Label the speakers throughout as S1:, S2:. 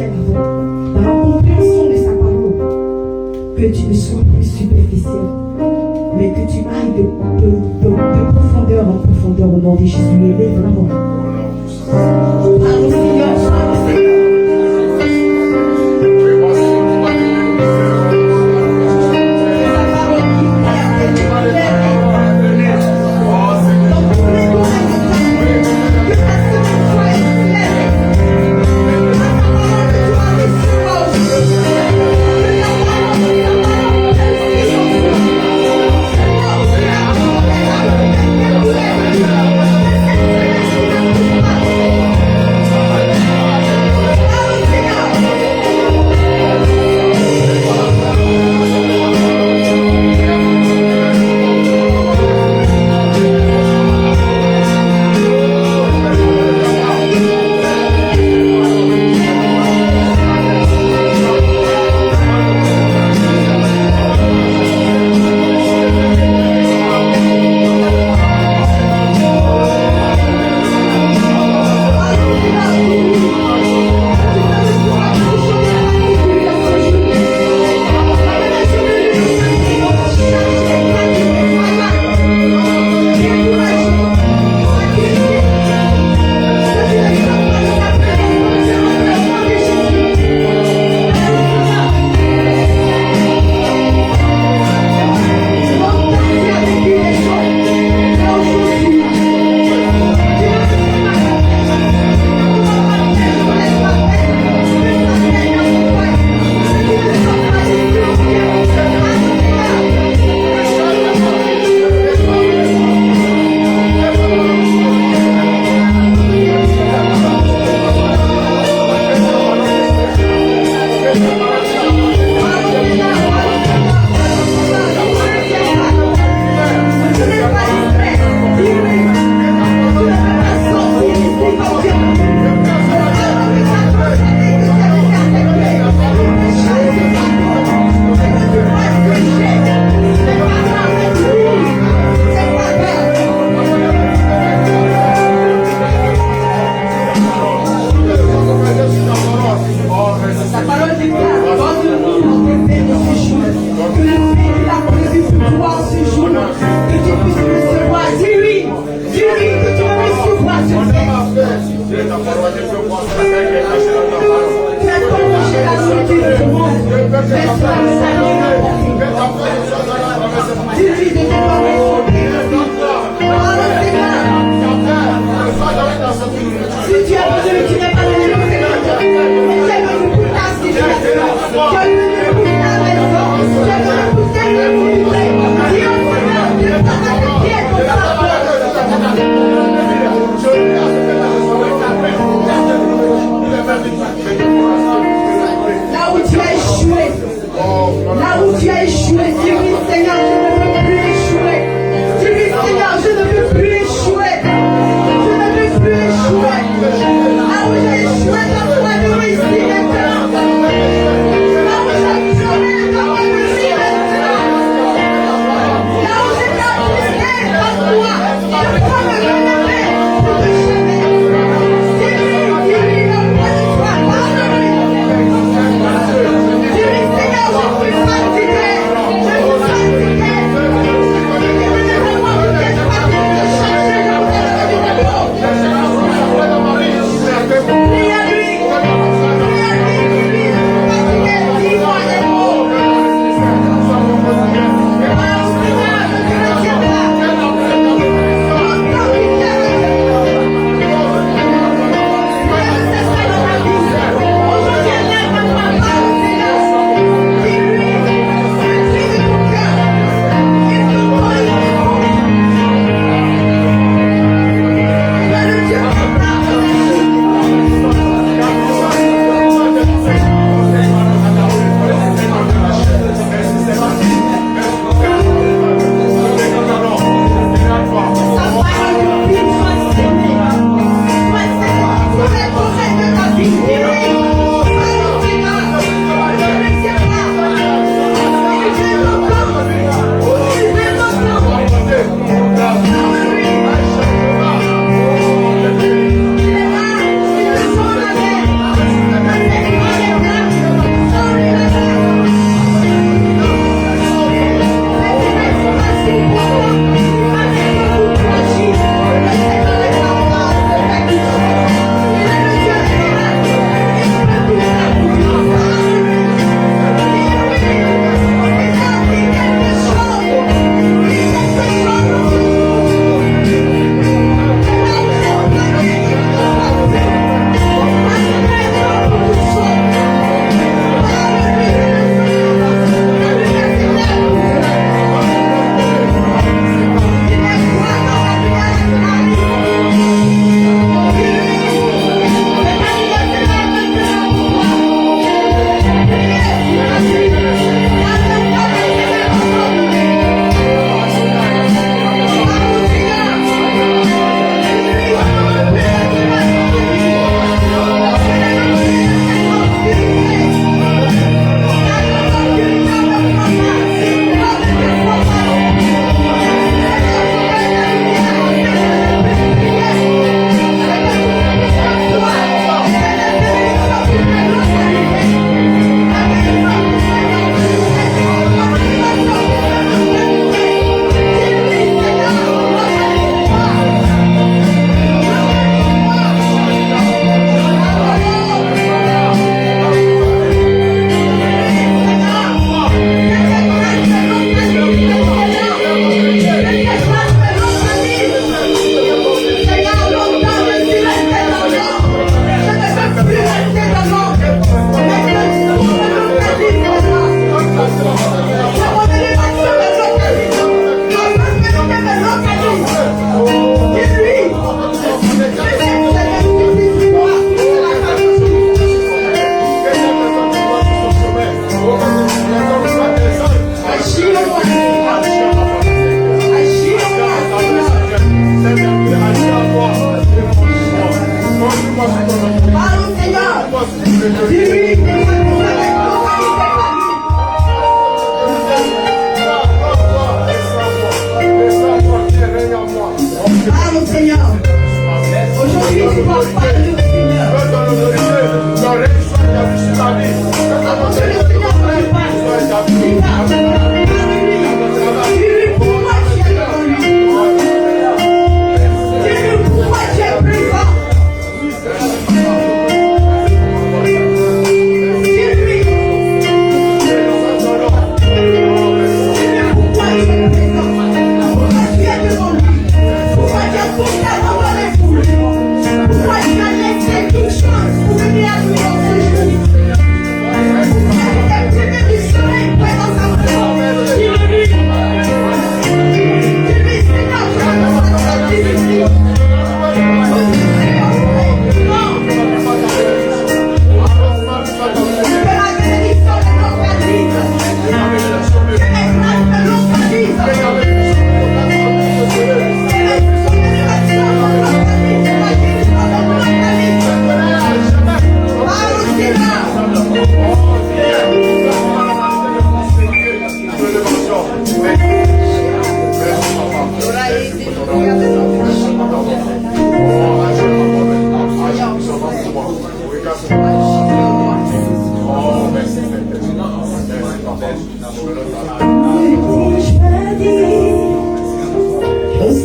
S1: pardon, dans la compréhension de sa parole, que tu ne sois plus superficiel, mais que tu ailles de profondeur en profondeur au nom de Jésus. Élève la voix. Parle Seigneur, parle Seigneur.
S2: Thank you.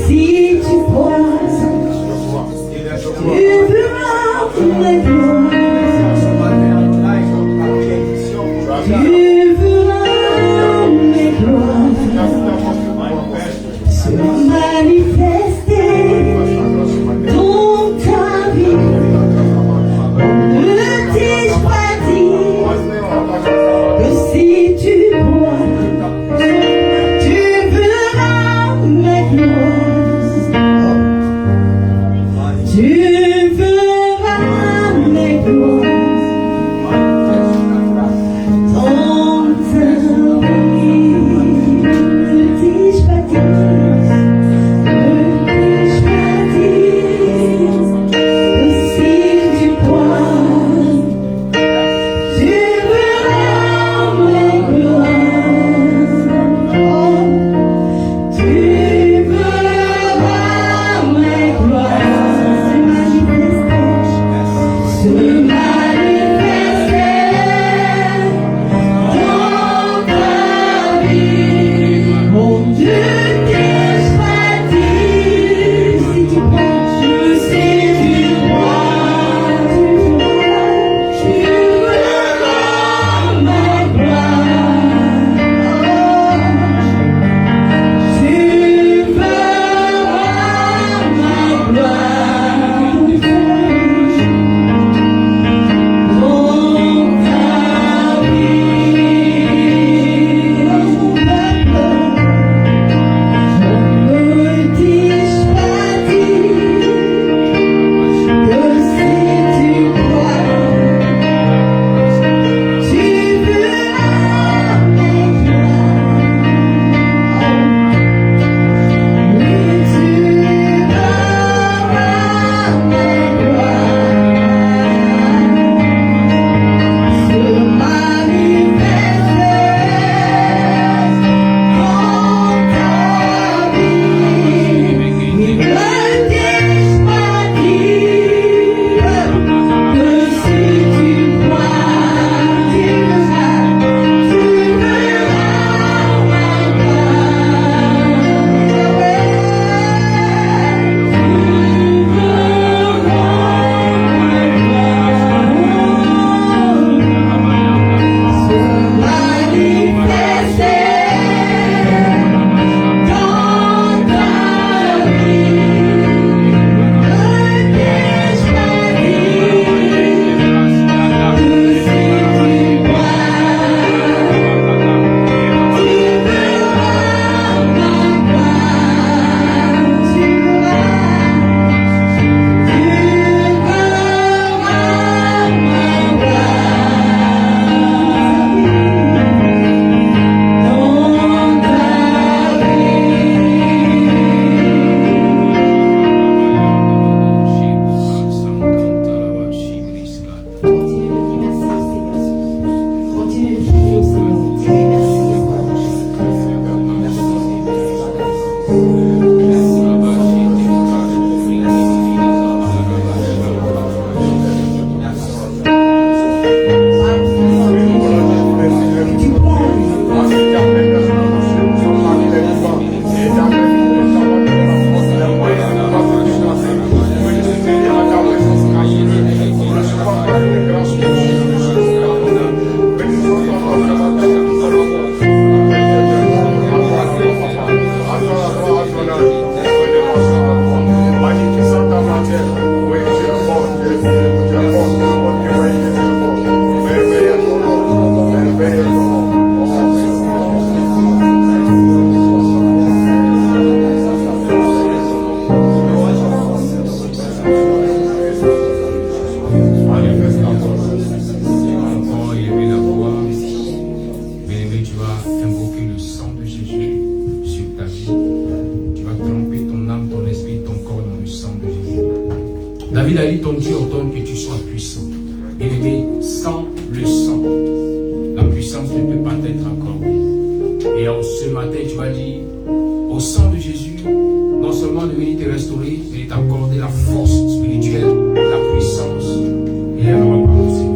S1: Si tu crois, tu verras mes gloires. Tu verras mes gloires se manifester dans ta vie. Ne t'ai-je pas dit que si tu crois, tu verras mes gloires. Tu verras mes gloires dans ta vie. Ne t'ai-je pas dit, ne t'ai-je pas dit que si tu crois, tu verras mes gloires. Tu verras mes gloires se manifester dans ta vie. Mon Dieu, t'ai-je pas dit, si tu crois, si tu crois, tu verras mes gloires. Tu verras ma gloire dans ta vie. Ne t'ai-je pas dit que si tu crois, tu verras mes gloires. Oui, tu verras mes gloires se manifester dans ta vie. Ne t'ai-je pas dit que si tu crois, tu verras ma gloire. Se manifester dans ta vie. Ne t'ai-je pas dit que si tu crois, tu verras ma gloire. Tu verras ma Continue de prier au Seigneur. Tu crois en lui.
S2: Encore élever la voix. Bien-aimé, tu vas invoquer le sang de Jésus sur ta vie. Tu vas tremper ton âme, ton esprit, ton corps dans le sang de Jésus. David a dit, ton Dieu ordonne que tu sois puissant. Bien-aimé, sans le sang, la puissance ne peut pas être accordée. Et ce matin, tu vas dire, au sang de Jésus, non seulement seulement de venir te restaurer, mais de t'accorder la force spirituelle, la puissance et la gloire au Seigneur.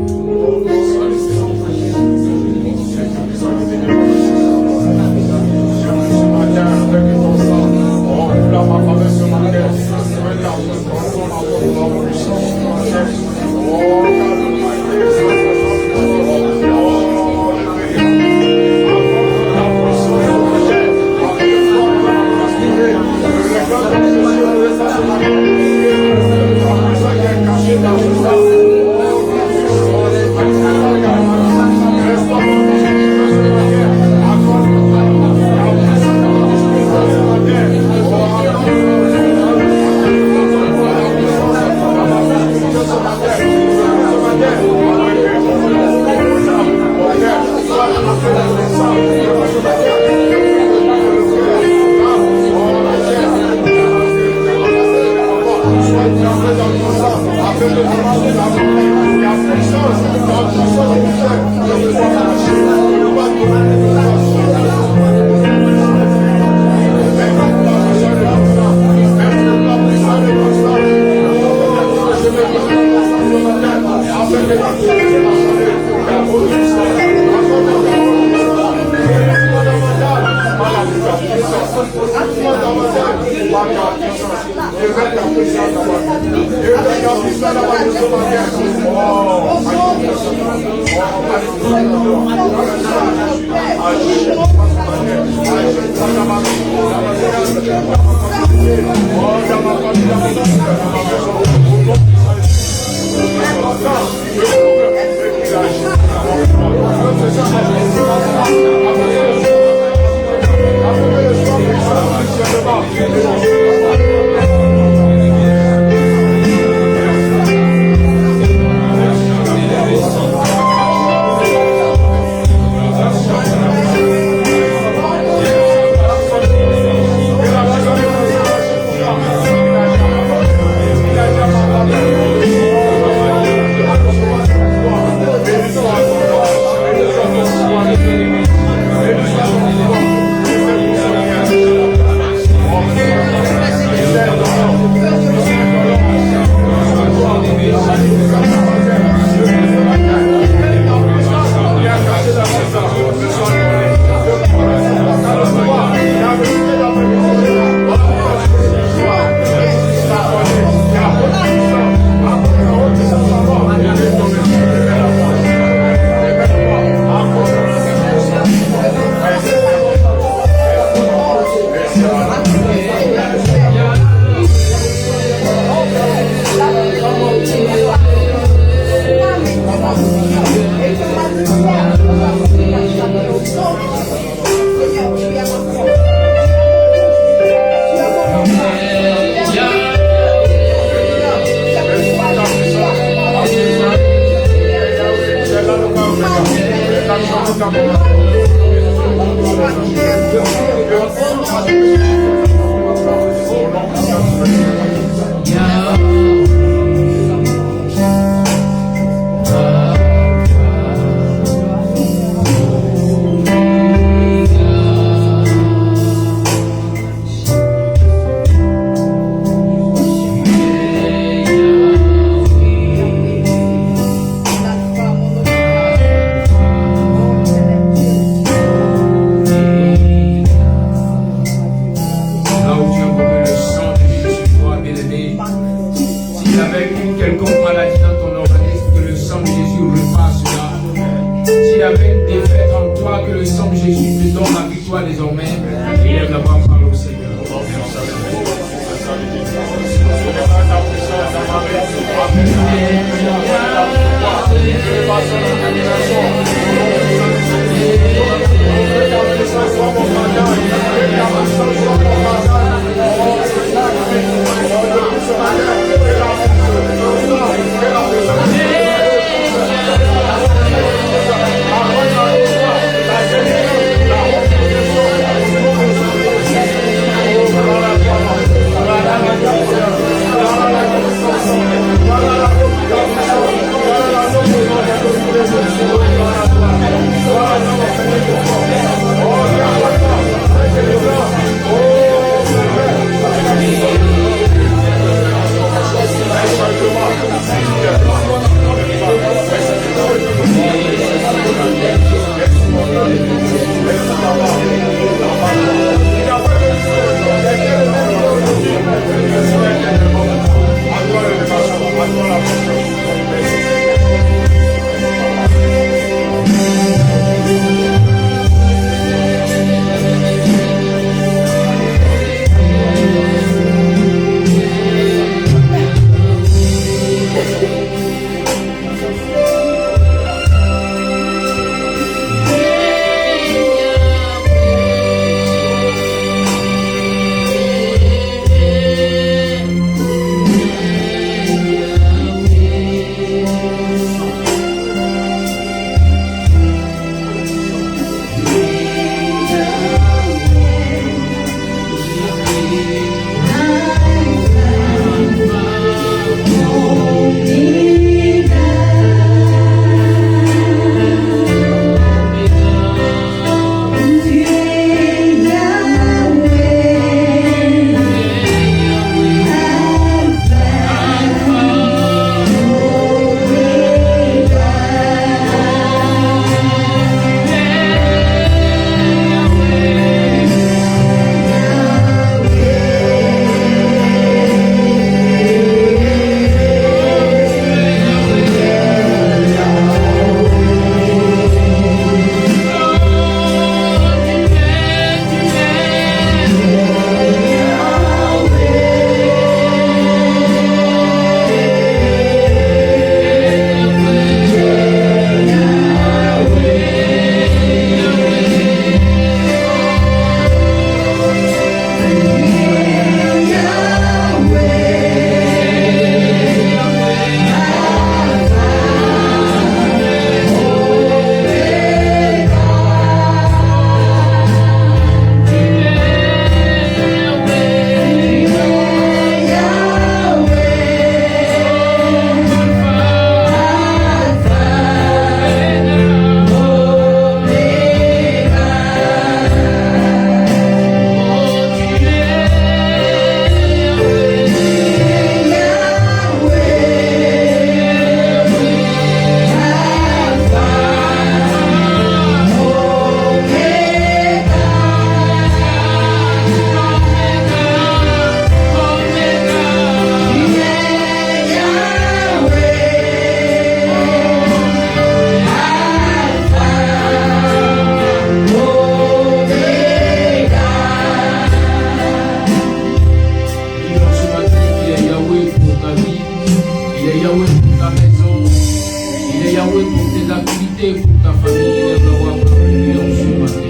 S2: qualité pour ta famille, lève-le-moi pour la prière ce matin.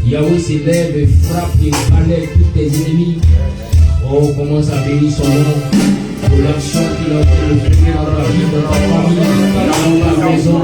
S3: Yahweh s'élève et frappe et balaie tous tes ennemis. Oh, commence à bénir son nom pour l'action qu'il a fait le faire dans la vie, dans la famille, dans la maison.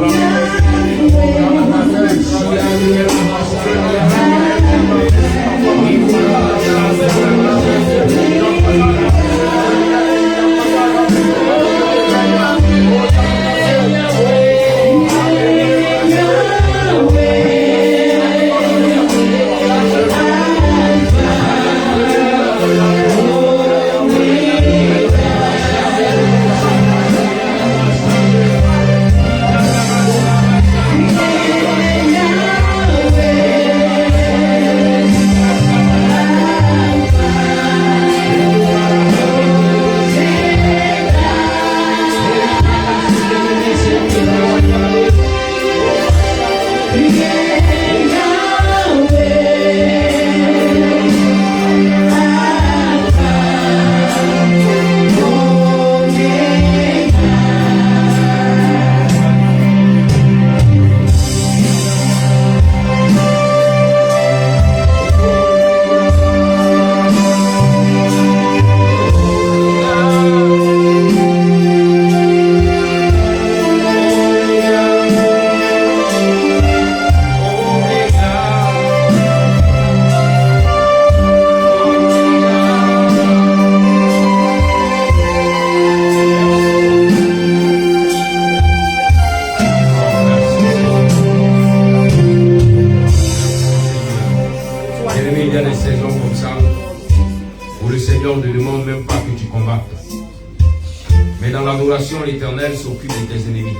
S2: L'Éternel s'occupe de tes ennemis.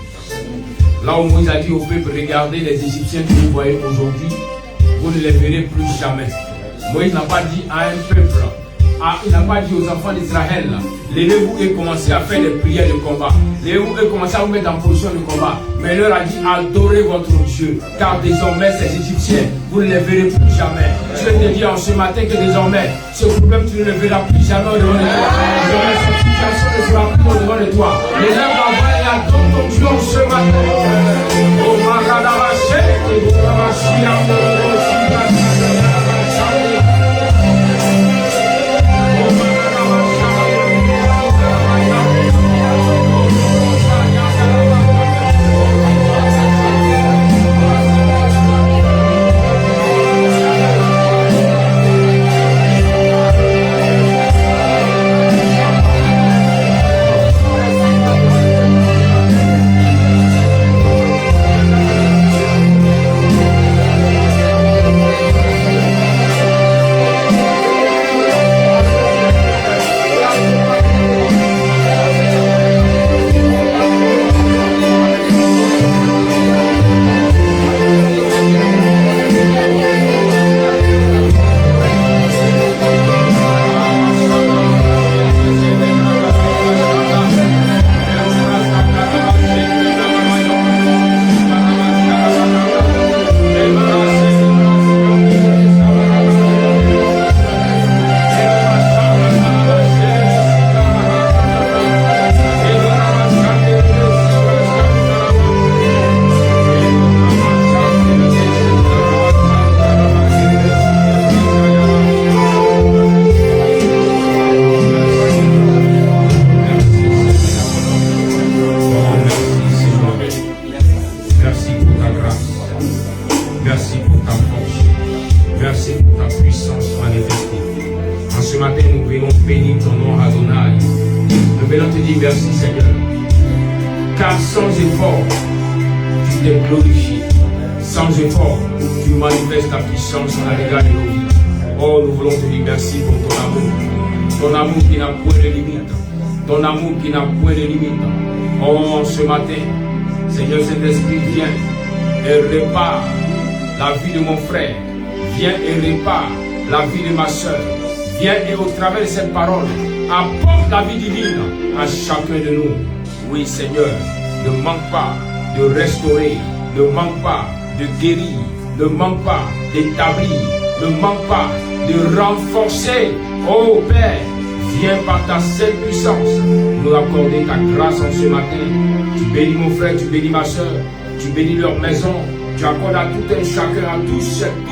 S2: Là où Moïse a dit au peuple, regardez les Égyptiens que vous voyez aujourd'hui, vous ne les verrez plus jamais. Moïse n'a pas dit à un peuple, il n'a pas dit aux enfants d'Israël, levez-vous et commencez à faire des prières de combat. Levez-vous et commencez à vous mettre en position de combat. Mais il leur a dit, adorez votre Dieu, car désormais ces Égyptiens, vous ne les verrez plus jamais. Dieu te dit en ce matin que désormais, ce problème, tu ne le verras plus jamais au-devant de toi. Désormais, cette situation ne sera plus au-devant de toi. Les lèvres la voix et adore ton Dieu en ce matin. Oh, Maradamaché, Maintenant, te dis merci, Seigneur. Car sans effort, tu t'es glorifié. Sans effort, tu manifestes ta puissance à l'égard de nos vies. Oh, nous voulons te dire merci pour ton amour. Ton amour qui n'a point de limite. Ton amour qui n'a point de limite. Oh, ce matin, Seigneur, cet esprit vient et répare la vie de mon frère. Viens et répare la vie de ma soeur. Viens et au travers de cette parole, apporte la vie divine à chacun de nous. Oui, Seigneur, ne manque pas de restaurer, ne manque pas de guérir, ne manque pas d'établir, ne manque pas de renforcer. Oh Père, viens par ta sainte puissance nous accorder ta grâce en ce matin. Tu bénis mon frère, tu bénis ma soeur, tu bénis leur maison, tu accordes à tout un chacun, à toutes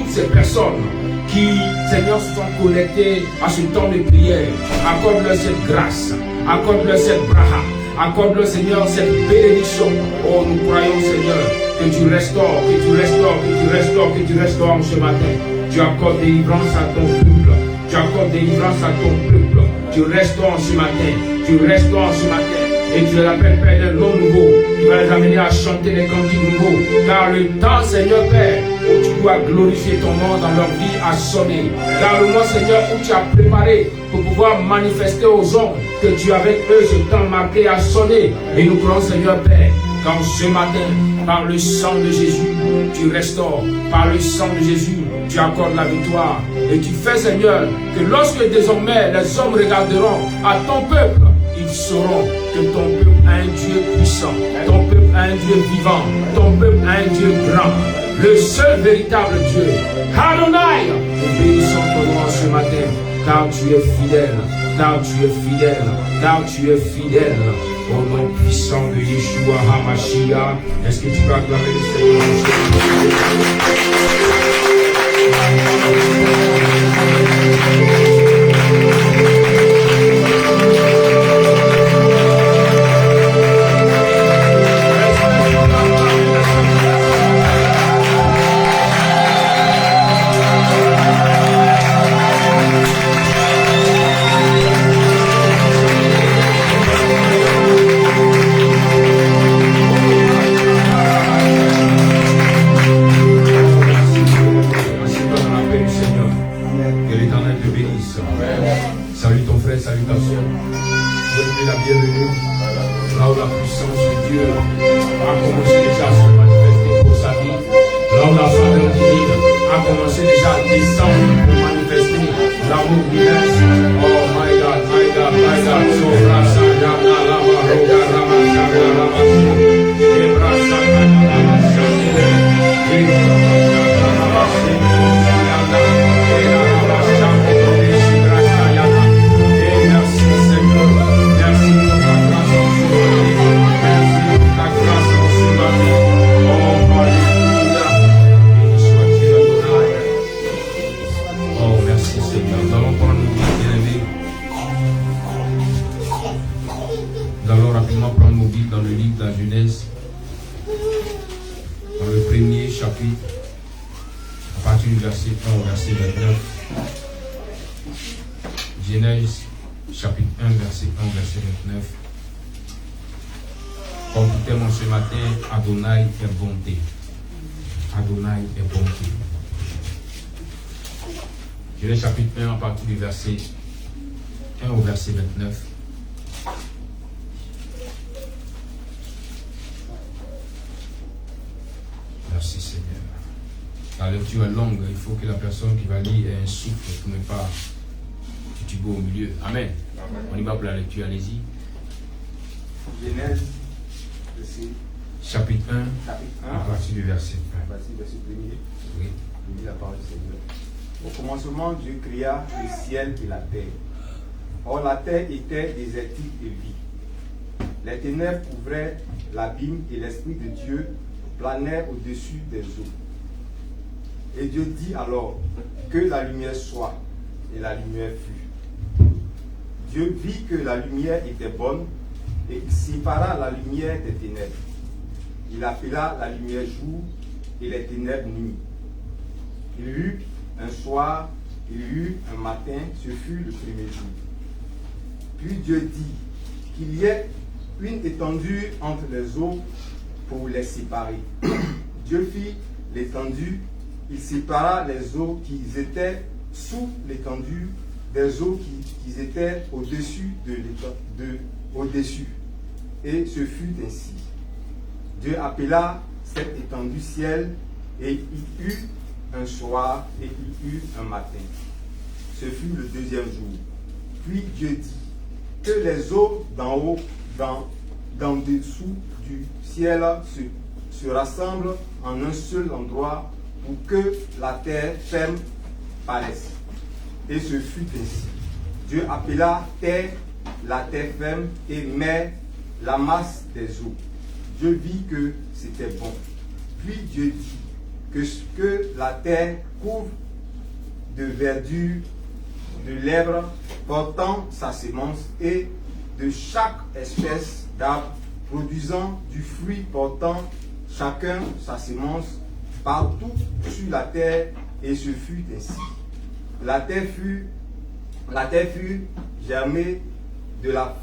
S2: ces personnes qui, Seigneur, se sont connectées à ce temps de prière. Accorde-leur cette grâce, accorde-leur cette braha, accorde-leur, Seigneur, cette bénédiction. Oh, nous croyons, Seigneur, que tu restaures, que tu restaures, que tu restaures, que tu restaures ce matin. Tu accordes délivrance à ton peuple. Tu accordes délivrance à ton peuple. Tu restaures ce matin. Tu restaures ce matin. Et tu les appelles, Père, d'un nom nouveau. Tu vas les amener à chanter des cantiques nouveaux. Car le temps, Seigneur Père, où tu dois glorifier ton nom dans leur vie a sonné. Car le mois, Seigneur, où tu as préparé pour pouvoir manifester aux hommes que tu as avec eux ce temps marqué a sonné. Et nous croyons, Seigneur Père, quand ce matin, par le sang de Jésus, tu restaures. Par le sang de Jésus, tu accordes la victoire. Et tu fais, Seigneur, que lorsque désormais les hommes regarderont à ton peuple, ils sauront que ton peuple a un Dieu puissant, ton peuple a un Dieu vivant, ton peuple a un Dieu grand, le seul véritable Dieu. Adonai, nous bénissons ton nom ce matin, car tu es fidèle, car tu es fidèle, car tu es fidèle. Au nom puissant de Yeshua HaMashiach, est-ce que tu vas acclamer le Seigneur? Salut ton frère, salut ta soeur. Souhaitez la bienvenue. Là où la puissance de Dieu a commencé déjà à se manifester pour sa vie. Là où la faveur divine a commencé déjà à descendre pour manifester l'amour divin. Oh my God, my God, my God. Sopra Sagana Lama Roga Rama Sagana Lama Ebra Sagana Lama Sagana Ebra Sagana Lama Sagana Ebra Sagana dans le livre de la Genèse, dans le premier chapitre, à partir du verset 1 au verset 29. Genèse, chapitre 1, verset 1 au verset 29. Comme tout est mon ce matin, Adonai est bonté. Adonai est bonté. Genèse, chapitre 1, à partir du verset 1 au verset 29. Merci Seigneur. La lecture est longue, il faut que la personne qui va lire ait un souffle pour ne pas tituber au milieu. Amen. Amen. On y va pour la lecture, allez-y.
S4: Genèse,
S2: chapitre 1, à partir du verset 1.
S4: À partir du verset 1er.
S2: Oui.
S4: Je lis la parole du Seigneur. Au commencement, Dieu créa le ciel et la terre. Or, la terre était désertique et vide. Les ténèbres couvraient l'abîme et l'Esprit de Dieu planait au-dessus des eaux. Et Dieu dit alors que la lumière soit, et la lumière fut. Dieu vit que la lumière était bonne, et il sépara la lumière des ténèbres. Il appela la lumière jour, et les ténèbres nuit. Il y eut un soir, il y eut un matin, ce fut le premier jour. Puis Dieu dit qu'il y ait une étendue entre les eaux pour les séparer. Dieu fit l'étendue, il sépara les eaux qui étaient sous l'étendue des eaux qui étaient au-dessus au-dessus. Et ce fut ainsi. Dieu appela cette étendue ciel, et il y eut un soir et il y eut un matin. Ce fut le deuxième jour. Puis Dieu dit que les eaux d'en haut, d'en dessous du ciel se rassemblent en un seul endroit pour que la terre ferme paraisse. Et ce fut ainsi. Dieu appela terre la terre ferme et mer la masse des eaux. Dieu vit que c'était bon. Puis Dieu dit que la terre couvre de verdure, de l'herbe portant sa semence et de chaque espèce d'arbre produisant du fruit portant chacun sa semence partout sur la terre, et ce fut ainsi. La terre fut germée de la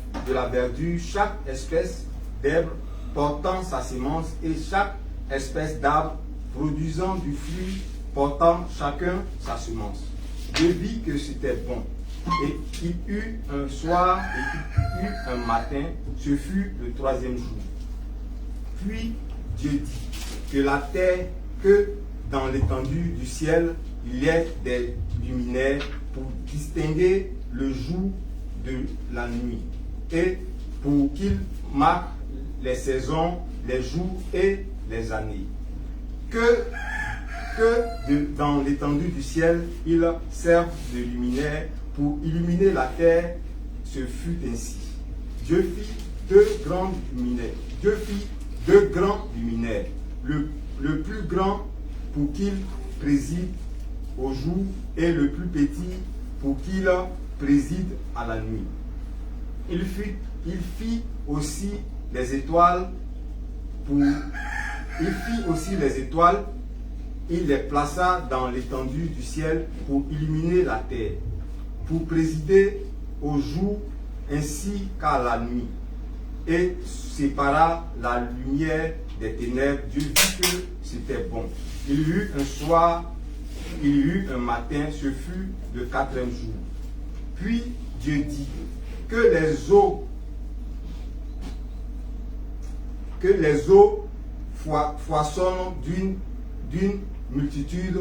S4: verdure, chaque espèce d'herbe portant sa semence et chaque espèce d'arbre produisant du fruit portant chacun sa semence. Dieu vit que c'était bon. Et il eut un soir et il eut un matin, ce fut le troisième jour. Puis Dieu dit que dans l'étendue du ciel, il y ait des luminaires pour distinguer le jour de la nuit, et pour qu'ils marquent les saisons, les jours et les années. Dans l'étendue du ciel, il servent de luminaire pour illuminer la terre. Ce fut ainsi. Dieu fit deux grands luminaires. Le plus grand pour qu'il préside au jour et le plus petit pour qu'il préside à la nuit. Il fit aussi les étoiles. Il les plaça dans l'étendue du ciel pour illuminer la terre, pour présider au jour ainsi qu'à la nuit, et sépara la lumière des ténèbres. Dieu vit que c'était bon. Il y eut un soir, il y eut un matin, ce fut le quatrième jour. Puis Dieu dit que les eaux foisonnent d'une multitude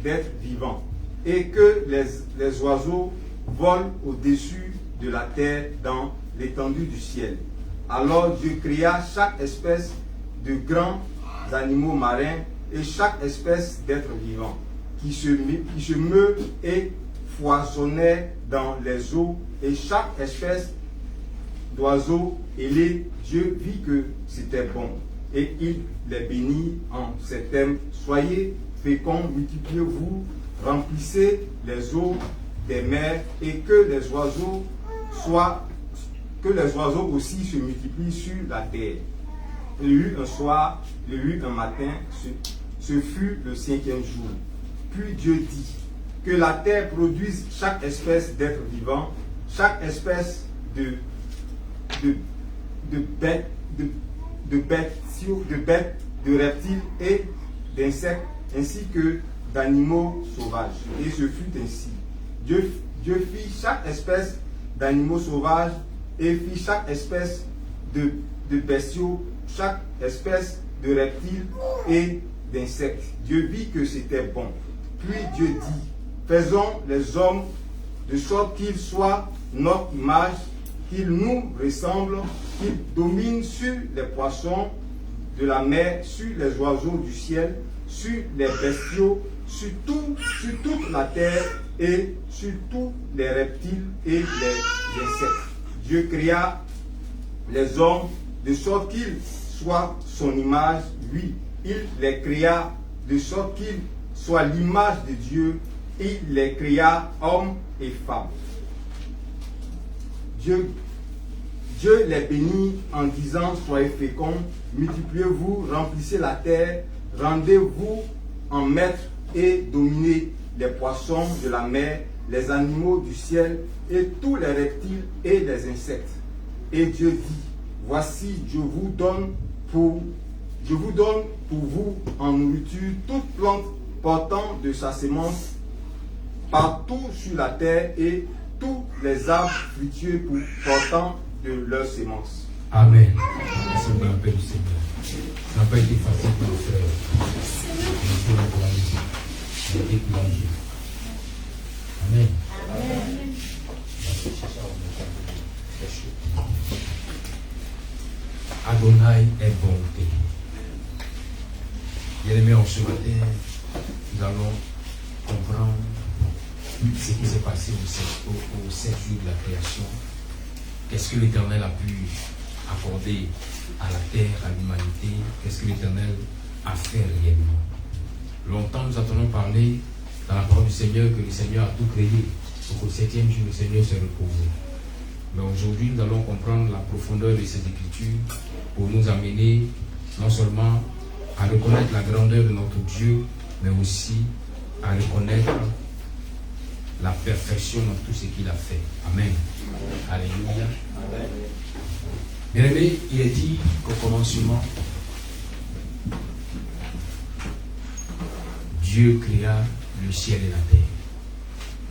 S4: d'êtres vivants, et que les oiseaux volent au-dessus de la terre dans l'étendue du ciel. Alors Dieu créa chaque espèce de grands animaux marins et chaque espèce d'êtres vivants qui se meut et foisonnait dans les eaux, et chaque espèce d'oiseaux ailés. Dieu vit que c'était bon, et il les bénit en ces termes: soyez féconds, multipliez-vous, remplissez les eaux des mers, et que les oiseaux aussi se multiplient sur la terre. Il y eut un soir, il y eut un matin, ce fut le cinquième jour. Puis Dieu dit que la terre produise chaque espèce d'être vivant, chaque espèce de bêtes, de reptiles et d'insectes, ainsi que d'animaux sauvages. Et ce fut ainsi. Dieu fit chaque espèce d'animaux sauvages et fit chaque espèce de bestiaux, chaque espèce de reptiles et d'insectes. Dieu vit que c'était bon. Puis Dieu dit: faisons les hommes de sorte qu'ils soient notre image, qu'ils nous ressemblent, qu'ils dominent sur les poissons de la mer, sur les oiseaux du ciel, sur les bestiaux, sur toute la terre et sur tous les reptiles et les insectes. Dieu créa les hommes de sorte qu'ils soient son image, lui. Il les créa de sorte qu'ils soient l'image de Dieu. Il les créa hommes et femmes. Dieu les bénit en disant: soyez féconds, multipliez-vous, remplissez la terre, rendez-vous en maître et dominez les poissons de la mer, les animaux du ciel et tous les reptiles et les insectes. Et Dieu dit, voici, je vous donne pour vous en nourriture toute plante portant de sa semence partout sur la terre et tous les arbres fructueux portant de leur semence.
S3: Amen. Merci pour l'appel du Seigneur. Ça n'a pas été facile pour nos frères. Il faut l'encourager. Il a été courageux. Amen. Adonai est bonté. Bien-aimés, en ce matin, nous allons comprendre ce qui s'est passé au 7 jours de la création. Qu'est-ce que l'Éternel a pu accorder à la terre, à l'humanité? Qu'est-ce que l'Éternel a fait réellement? Longtemps nous entendons parler dans la parole du Seigneur que le Seigneur a tout créé pour qu'au 7e jour le Seigneur se repose. Mais aujourd'hui nous allons comprendre la profondeur de ces Écritures pour nous amener non seulement à reconnaître la grandeur de notre Dieu, mais aussi à reconnaître la perfection dans tout ce qu'il a fait. Amen. Alléluia. Bien-aimé, il est dit qu'au commencement, Dieu créa le ciel et la terre.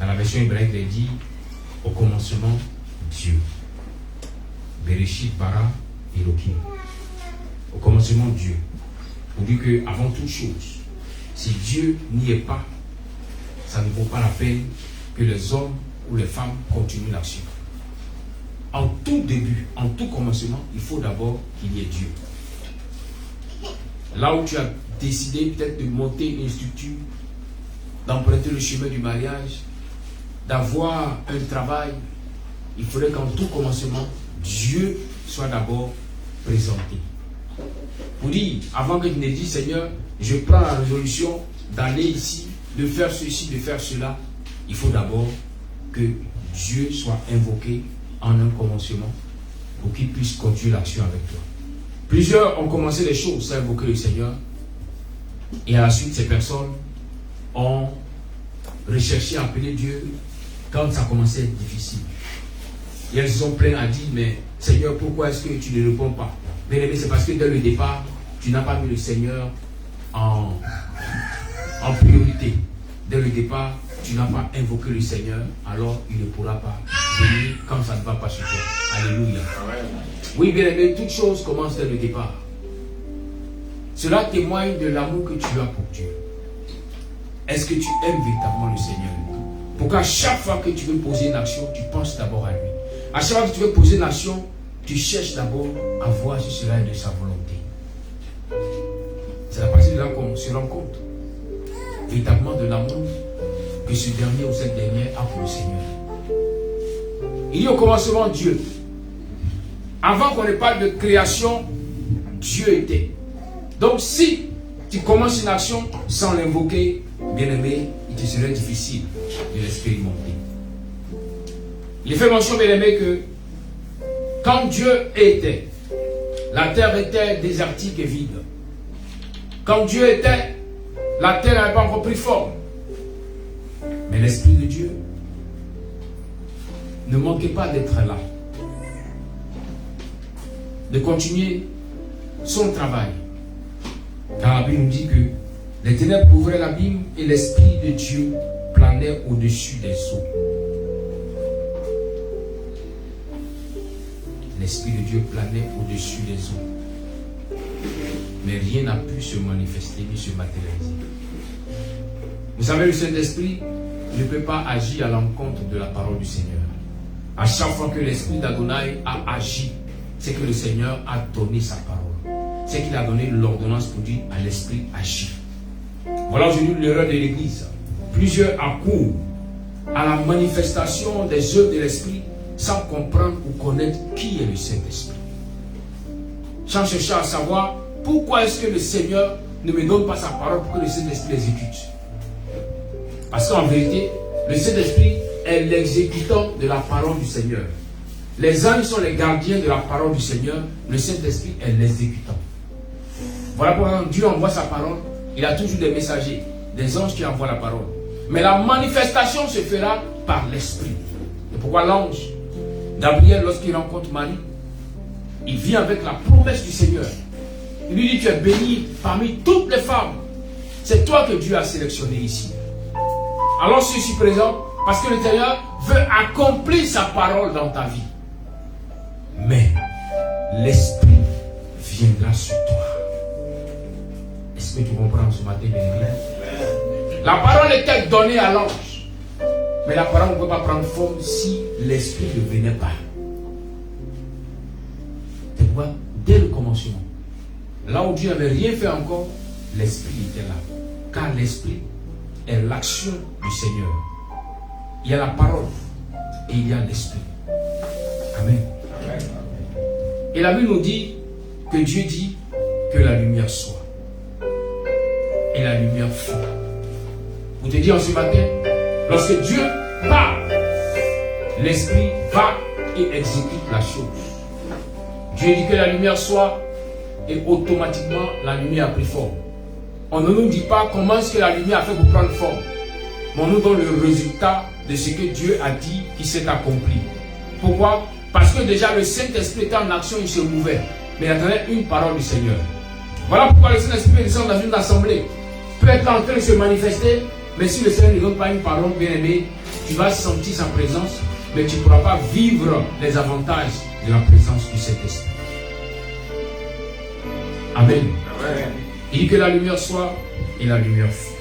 S3: Dans la version hébraïque, il est dit au commencement, Dieu. Bereshit bara Elohim. Au commencement, Dieu. On dit qu'avant toute chose, si Dieu n'y est pas, ça ne vaut pas la peine que les hommes ou les femmes continuent l'action. En tout début, en tout commencement, il faut d'abord qu'il y ait Dieu. Là où tu as décidé peut-être de monter une structure, d'emprunter le chemin du mariage, d'avoir un travail, il faudrait qu'en tout commencement, Dieu soit d'abord présenté. Pour dire, avant que tu n'aies dit, Seigneur, je prends la résolution d'aller ici, de faire ceci, de faire cela, il faut d'abord que Dieu soit invoqué en un commencement pour qu'il puisse continuer l'action avec toi. Plusieurs ont commencé les choses sans invoquer le Seigneur et à la suite, ces personnes ont recherché à appeler Dieu quand ça commençait à être difficile. Et elles se sont plaintes à dire, mais Seigneur, pourquoi est-ce que tu ne réponds pas? Bien aimé, c'est parce que dès le départ, tu n'as pas mis le Seigneur en priorité. Dès le départ, tu n'as pas invoqué le Seigneur, alors il ne pourra pas venir quand ça ne va pas sur toi. Alléluia. Oui, bien aimé, toute chose commence dès le départ. Cela témoigne de l'amour que tu as pour Dieu. Est-ce que tu aimes véritablement le Seigneur? Pour qu'à chaque fois que tu veux poser une action, tu penses d'abord à lui. À chaque fois que tu veux poser une action, tu cherches d'abord à voir si cela est de sa volonté. C'est à partir de là qu'on se rend compte véritablement de l'amour que ce dernier ou cette dernière a pour le Seigneur. Il y a au commencement Dieu. Avant qu'on ne parle de création, Dieu était. Donc si tu commences une action sans l'invoquer, bien aimé, il te serait difficile de l'expérimenter. Il est fait mention, bien aimé, que quand Dieu était, la terre était désertique et vide. Quand Dieu était, la terre n'avait pas encore pris forme. Mais l'Esprit de Dieu ne manquait pas d'être là, de continuer son travail. Car la Bible nous dit que les ténèbres couvraient l'abîme et l'Esprit de Dieu planait au-dessus des eaux. L'Esprit de Dieu planait au-dessus des eaux. Mais rien n'a pu se manifester ni se matérialiser. Vous savez, le Saint-Esprit ne peut pas agir à l'encontre de la parole du Seigneur. À chaque fois que l'Esprit d'Adonai a agi, c'est que le Seigneur a donné sa parole. C'est qu'il a donné l'ordonnance pour dire à l'Esprit agir. Voilà aujourd'hui l'erreur de l'Église. Plusieurs accourent à la manifestation des œuvres de l'Esprit sans comprendre ou connaître qui est le Saint-Esprit. Sans chercher à savoir pourquoi est-ce que le Seigneur ne me donne pas sa parole pour que le Saint-Esprit l'exécute. Parce qu'en vérité, le Saint-Esprit est l'exécutant de la parole du Seigneur. Les anges sont les gardiens de la parole du Seigneur. Le Saint-Esprit est l'exécutant. Voilà pourquoi Dieu envoie sa parole. Il a toujours des messagers, des anges qui envoient la parole. Mais la manifestation se fera par l'Esprit. C'est pourquoi l'ange Gabriel, lorsqu'il rencontre Marie, il vient avec la promesse du Seigneur. Il lui dit, tu es béni parmi toutes les femmes. C'est toi que Dieu a sélectionné ici. Alors je suis présent parce que le Seigneur veut accomplir sa parole dans ta vie. Mais l'Esprit viendra sur toi. Est-ce que tu comprends ce matin, bien-aimé? La parole était donnée à l'ange. Mais la parole ne peut pas prendre forme si l'Esprit ne venait pas. Tu vois, dès le commencement, là où Dieu n'avait rien fait encore, l'Esprit était là. Car l'Esprit est l'action du Seigneur. Il y a la parole et il y a l'Esprit. Amen. Et la Bible nous dit que Dieu dit que la lumière soit. Et la lumière fut. Vous te dites en ce matin, lorsque Dieu parle, l'Esprit va et exécute la chose. Dieu dit que la lumière soit et automatiquement la lumière a pris forme. On ne nous dit pas comment est-ce que la lumière a fait pour prendre forme. Mais on nous donne le résultat de ce que Dieu a dit qui s'est accompli. Pourquoi? Parce que déjà le Saint-Esprit était en action, il se mouvait. Mais il attendait une parole du Seigneur. Voilà pourquoi le Saint-Esprit descend dans une assemblée. Peut être en train de se manifester, mais si le Seigneur ne donne pas une parole, bien aimé, tu vas sentir sa présence, mais tu ne pourras pas vivre les avantages de la présence du Saint-Esprit. Amen. Amen. Il dit que la lumière soit et la lumière fut.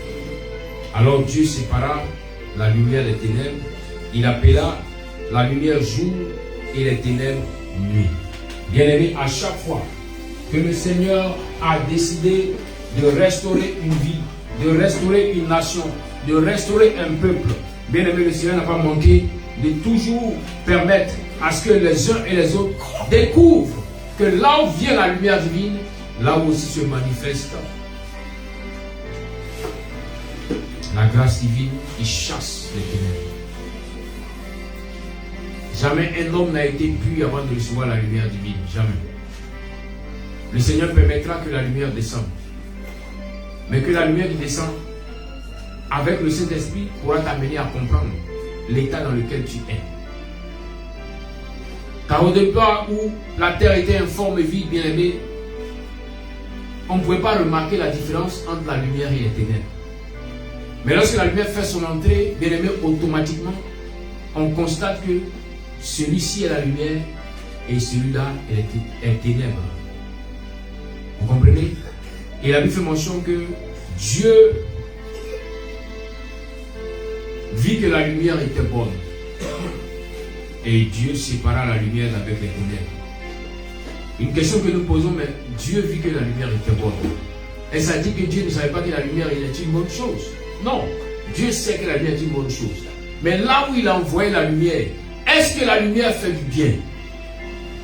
S3: Alors Dieu sépara la lumière des ténèbres. Il appela la lumière jour et les ténèbres nuit. Bien aimé, à chaque fois que le Seigneur a décidé de restaurer une vie, de restaurer une nation, de restaurer un peuple, bien aimé, le Seigneur n'a pas manqué de toujours permettre à ce que les uns et les autres découvrent que là où vient la lumière divine, là où aussi se manifeste la grâce divine qui chasse les ténèbres. Jamais un homme n'a été pur avant de recevoir la lumière divine. Jamais. Le Seigneur permettra que la lumière descende. Mais que la lumière qui descend avec le Saint-Esprit pourra t'amener à comprendre l'état dans lequel tu es. Car au départ où la terre était informe et vide, bien aimé, on ne pouvait pas remarquer la différence entre la lumière et les ténèbres. Mais lorsque la lumière fait son entrée, bien aimé, automatiquement, on constate que celui-ci est la lumière et celui-là est ténèbres. Vous comprenez? Et la Bible fait mention que Dieu vit que la lumière était bonne. Et Dieu sépara la lumière avec les ténèbres. Une question que nous posons, mais Dieu vit que la lumière était bonne. Et ça dit que Dieu ne savait pas que la lumière est une bonne chose. Non, Dieu sait que la lumière est une bonne chose. Mais là où il a envoyé la lumière, est-ce que la lumière fait du bien?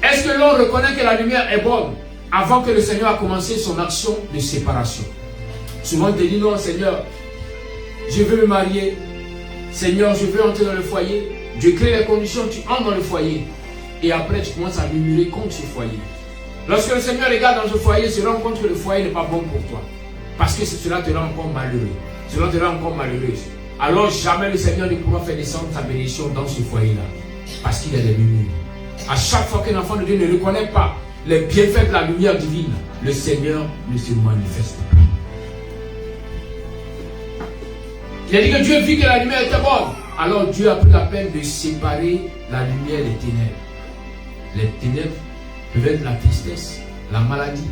S3: Est-ce que l'on reconnaît que la lumière est bonne avant que le Seigneur a commencé son action de séparation? Souvent on te dit non Seigneur, je veux me marier. Seigneur, je veux entrer dans le foyer. Dieu crée les conditions, tu entres dans le foyer. Et après tu commences à murmurer contre ce foyer. Lorsque le Seigneur regarde dans ce foyer, il se rend compte que le foyer n'est pas bon pour toi. Parce que cela te rend encore malheureux. Cela te rend encore malheureuse. Alors jamais le Seigneur ne pourra faire descendre sa bénédiction dans ce foyer-là. Parce qu'il y a des murmures. À chaque fois qu'un enfant de Dieu ne reconnaît pas les bienfaits de la lumière divine, le Seigneur ne se manifeste pas. Il a dit que Dieu vit que la lumière était bonne. Alors Dieu a pris la peine de séparer la lumière des ténèbres. Les ténèbres peuvent être la tristesse, la maladie,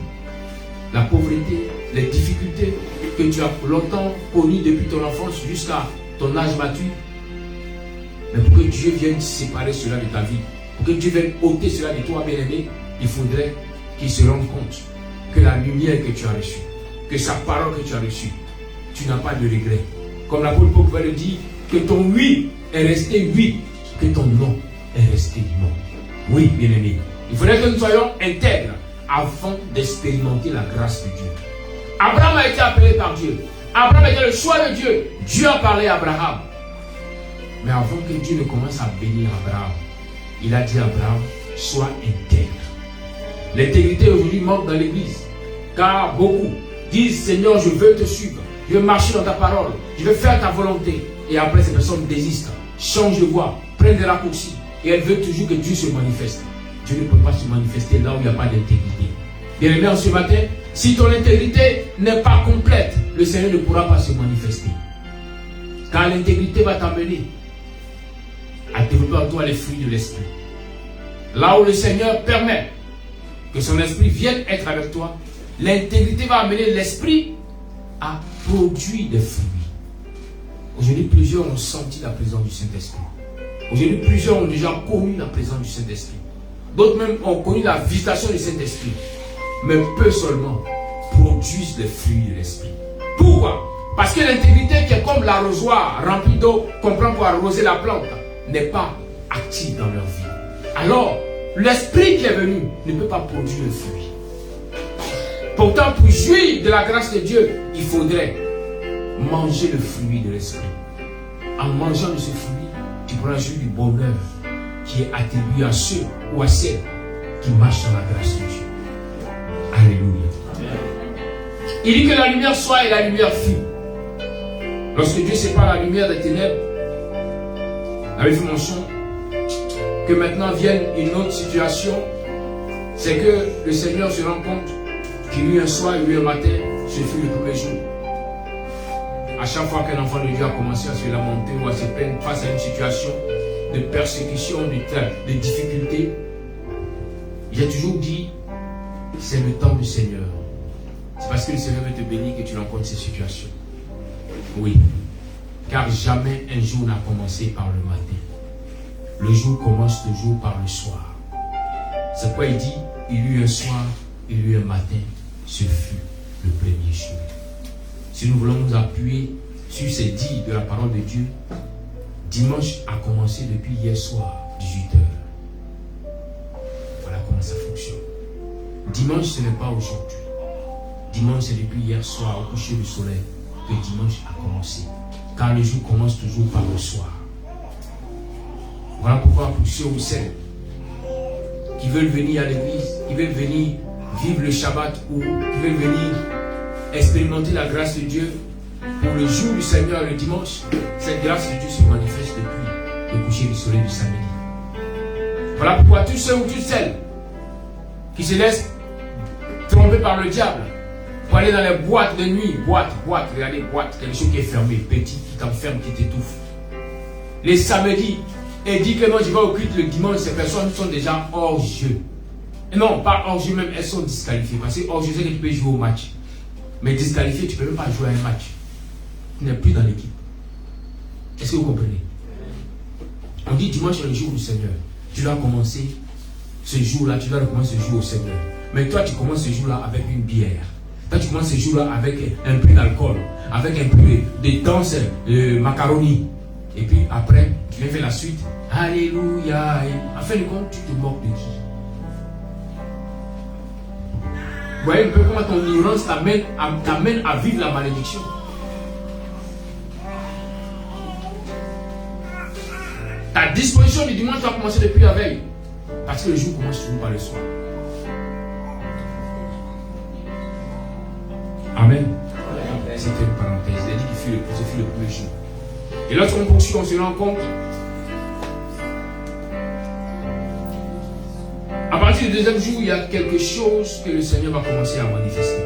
S3: la pauvreté, les difficultés que tu as longtemps connues depuis ton enfance jusqu'à ton âge mature. Mais pour que Dieu vienne séparer cela de ta vie, pour que Dieu vienne ôter cela de toi, bien-aimé, il faudrait qu'il se rende compte que la lumière que tu as reçue, que sa parole que tu as reçue, tu n'as pas de regret. Comme l'apôtre Paul pouvait le dire, que ton oui est resté oui, que ton non est resté non. Oui, bien-aimé, il faudrait que nous soyons intègres avant d'expérimenter la grâce de Dieu. Abraham a été appelé par Dieu. Abraham était le choix de Dieu. Dieu a parlé à Abraham. Mais avant que Dieu ne commence à bénir Abraham, il a dit à Abraham, sois intègre. L'intégrité aujourd'hui manque dans l'église. Car beaucoup disent, Seigneur, je veux te suivre. Je veux marcher dans ta parole. Je veux faire ta volonté. Et après, ces personnes désistent, changent de voie, prennent des raccourcis. Et elles veulent toujours que Dieu se manifeste. Dieu ne peut pas se manifester là où il n'y a pas d'intégrité. Bien-aimé, ce matin, si ton intégrité n'est pas complète, le Seigneur ne pourra pas se manifester. Car l'intégrité va t'amener à développer en toi les fruits de l'esprit. Là où le Seigneur permet que son esprit vienne être avec toi, l'intégrité va amener l'esprit à produire des fruits. Aujourd'hui, plusieurs ont senti la présence du Saint-Esprit. Aujourd'hui, plusieurs ont déjà connu la présence du Saint-Esprit. D'autres même ont connu la visitation du Saint-Esprit. Mais peu seulement produisent les fruits de l'esprit. Pourquoi? Parce que l'intégrité qui est comme l'arrosoir rempli d'eau qu'on prend pour arroser la plante n'est pas active dans leur vie. Alors, l'esprit qui est venu ne peut pas produire le fruit. Pourtant, pour jouir de la grâce de Dieu, il faudrait manger le fruit de l'esprit. En mangeant de ce fruit, tu pourras jouir du bonheur qui est attribué à ceux ou à celles qui marchent dans la grâce de Dieu. Alléluia. Il dit que la lumière soit et la lumière fut. Lorsque Dieu sépare la lumière des ténèbres, la Bible mentionne que maintenant vienne une autre situation, c'est que le Seigneur se rend compte qu'il y a eu un soir, il y a eu un matin, ce fut le premier jour. À chaque fois qu'un enfant de Dieu a commencé à se lamenter ou à se plaindre face à une situation de persécution, de difficulté, j'ai toujours dit, c'est le temps du Seigneur. C'est parce que le Seigneur veut te bénir que tu rencontres ces situations. Oui, car jamais un jour n'a commencé par le matin. Le jour commence toujours par le soir. C'est pourquoi il dit, il y eut un soir, il y eut un matin, ce fut le premier jour. Si nous voulons nous appuyer sur ces dits de la parole de Dieu, dimanche a commencé depuis hier soir, 18h. Voilà comment ça fonctionne. Dimanche, ce n'est pas aujourd'hui. Dimanche, c'est depuis hier soir, au coucher du soleil, que dimanche a commencé. Car le jour commence toujours par le soir. Voilà pourquoi pour ceux ou celles qui veulent venir à l'église, qui veulent venir vivre le Shabbat ou qui veulent venir expérimenter la grâce de Dieu pour le jour du Seigneur le dimanche, cette grâce de Dieu se manifeste depuis le coucher du soleil du samedi. Voilà pourquoi tous ceux ou toutes celles qui se laissent tromper par le diable pour aller dans les boîtes de nuit, regardez, boîte, quelque chose qui est fermé, petit, qui t'enferme, qui t'étouffe. Les samedis, et dit que non, je vais au culte le dimanche, ces personnes sont déjà hors jeu. Et non, pas hors jeu même, elles sont disqualifiées. Parce que hors jeu, c'est que tu peux jouer au match. Mais disqualifié, tu ne peux même pas jouer à un match. Tu n'es plus dans l'équipe. Est-ce que vous comprenez? On dit dimanche est le jour du Seigneur. Tu dois commencer ce jour-là, tu dois recommencer ce jour au Seigneur. Mais toi, tu commences ce jour-là avec une bière. Toi, tu commences ce jour-là avec un peu d'alcool, avec un peu de danse, de macaroni. Et puis après, tu viens faire la suite. Alléluia. Et en fin de compte, tu te moques de qui? Vous voyez un peu comment ton ignorance t'amène à vivre la malédiction. Ta disposition du dimanche doit commencer depuis la veille. Parce que le jour commence toujours par le soir. Amen. C'était une parenthèse. Il a dit qu'il fut le premier jour. Et lorsqu'on poursuit, on se rend compte. À partir du deuxième jour, il y a quelque chose que le Seigneur va commencer à manifester.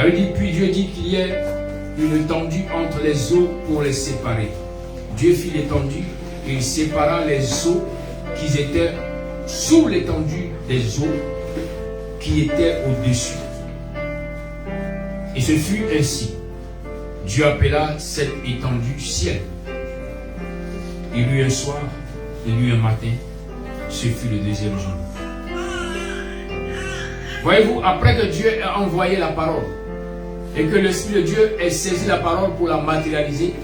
S3: Il dit, puis Dieu dit qu'il y ait une étendue entre les eaux pour les séparer. Dieu fit l'étendue et il sépara les eaux qui étaient sous l'étendue des eaux qui étaient au-dessus. Et ce fut ainsi. Dieu appela cette étendue ciel. Il y eut un soir, il y eut un matin, ce fut le deuxième jour. Voyez-vous, après que Dieu a envoyé la parole et que l'Esprit de Dieu ait saisi la parole pour la matérialiser,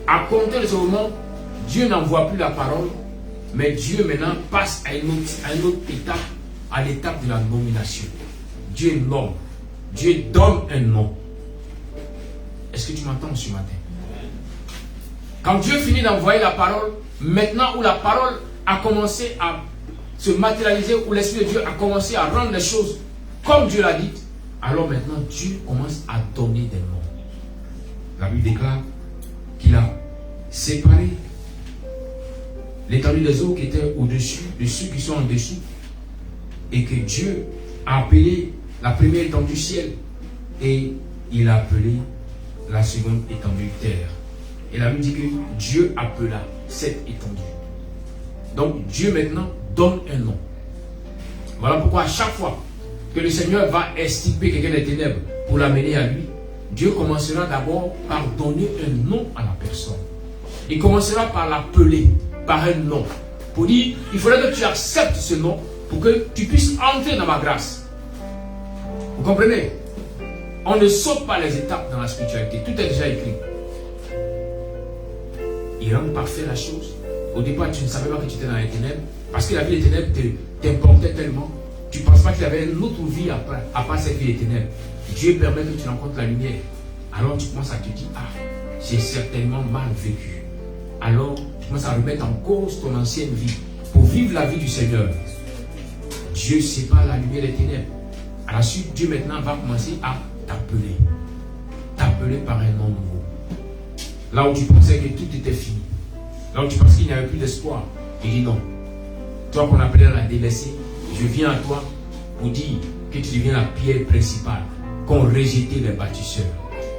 S3: à compter de ce moment, Dieu n'envoie plus la parole, mais Dieu maintenant passe à une autre étape, à l'étape de la nomination. Dieu nomme, Dieu donne un nom. Est-ce que tu m'entends ce matin? Quand Dieu finit d'envoyer la parole, maintenant où la parole a commencé à se matérialiser, où l'Esprit de Dieu a commencé à rendre les choses comme Dieu l'a dit, alors maintenant Dieu commence à donner des noms. La Bible déclare qu'il a séparé l'étendue des eaux qui était au-dessus de ceux qui sont en dessous, et que Dieu a appelé la première étendue ciel, et il a appelé la seconde étendue terre. Et la Bible dit que Dieu appela cette étendue. Donc Dieu maintenant donne un nom. Voilà pourquoi à chaque fois que le Seigneur va extirper quelqu'un des ténèbres pour l'amener à lui, Dieu commencera d'abord par donner un nom à la personne. Il commencera par l'appeler par un nom. Pour dire, il faudrait que tu acceptes ce nom pour que tu puisses entrer dans ma grâce. Vous comprenez? On ne saute pas les étapes dans la spiritualité. Tout est déjà écrit. Il rend parfait la chose. Au départ, tu ne savais pas que tu étais dans les ténèbres. Parce que la vie des ténèbres t'importait tellement. Tu ne penses pas qu'il y avait une autre vie après, à part cette vie des ténèbres. Dieu permet que tu rencontres la lumière. Alors tu commences à te dire, ah, j'ai certainement mal vécu. Alors tu commences à remettre en cause ton ancienne vie pour vivre la vie du Seigneur. Dieu sépare la lumière des ténèbres. À la suite, Dieu maintenant va commencer à t'appeler. T'appeler par un nom nouveau. Là où tu pensais que tout était fini. Là où tu pensais qu'il n'y avait plus d'espoir. Il dit non. Toi qu'on appelait la délaissée, je viens à toi pour dire que tu deviens la pierre principale. Qu'on rejetait les bâtisseurs.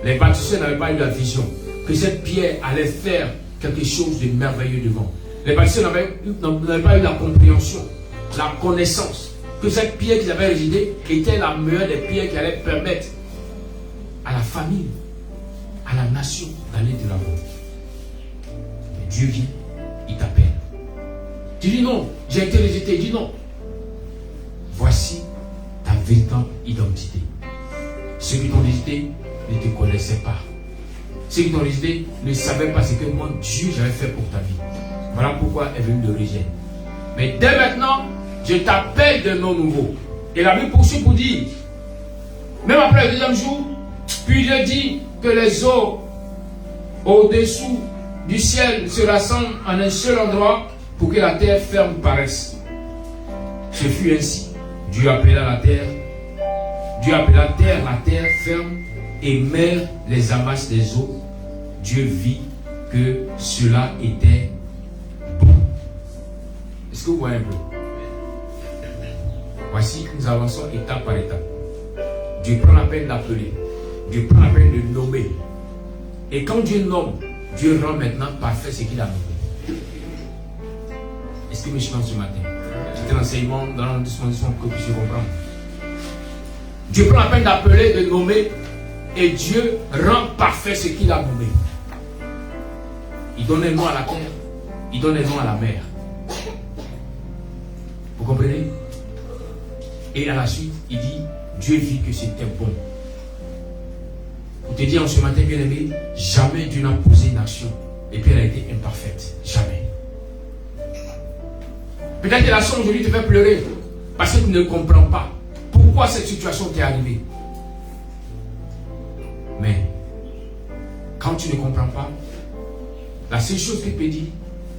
S3: Les bâtisseurs n'avaient pas eu la vision que cette pierre allait faire quelque chose de merveilleux devant. Les bâtisseurs n'avaient pas eu la compréhension, la connaissance que cette pierre qu'ils avaient rejetée était la meilleure des pierres qui allait permettre à la famille, à la nation d'aller de l'avant. Mais Dieu vient, il t'appelle. Tu dis non, j'ai été rejeté. Il dit non. Voici ta véritable identité. Ceux qui t'ont rejeté ne te connaissaient pas. Ceux qui t'ont rejeté ne savaient pas ce que moi, Dieu, j'avais fait pour ta vie. Voilà pourquoi est venu le rejet. Mais dès maintenant, je t'appelle de nom nouveau. Et la Bible poursuit pour dire, même après le deuxième jour, puis Dieu dit que les eaux au-dessous du ciel se rassemblent en un seul endroit pour que la terre ferme paraisse. Ce fut ainsi. Dieu appela la terre. Dieu appela la terre ferme et mer les amasses des eaux. Dieu vit que cela était bon. Est-ce que vous voyez un peu? Voici, nous avançons étape par étape. Dieu prend la peine d'appeler. Dieu prend la peine de nommer. Et quand Dieu nomme, Dieu rend maintenant parfait ce qu'il a nommé. Est-ce que mes chemins ce matin? C'était l'enseignement dans la disposition pour que vous puissiez comprendre. Dieu prend la peine d'appeler, de nommer, et Dieu rend parfait ce qu'il a nommé. Il donne un nom à la terre, il donne un nom à la mer. Vous comprenez? Et à la suite, il dit, Dieu vit que c'était bon. Pour te dire en ce matin, bien aimé, jamais Dieu n'a posé une action et puis elle a été imparfaite. Jamais. Peut-être que l'action aujourd'hui te fait pleurer parce que tu ne comprends pas pourquoi cette situation t'est arrivée. Mais quand tu ne comprends pas, la seule chose que tu peux dire,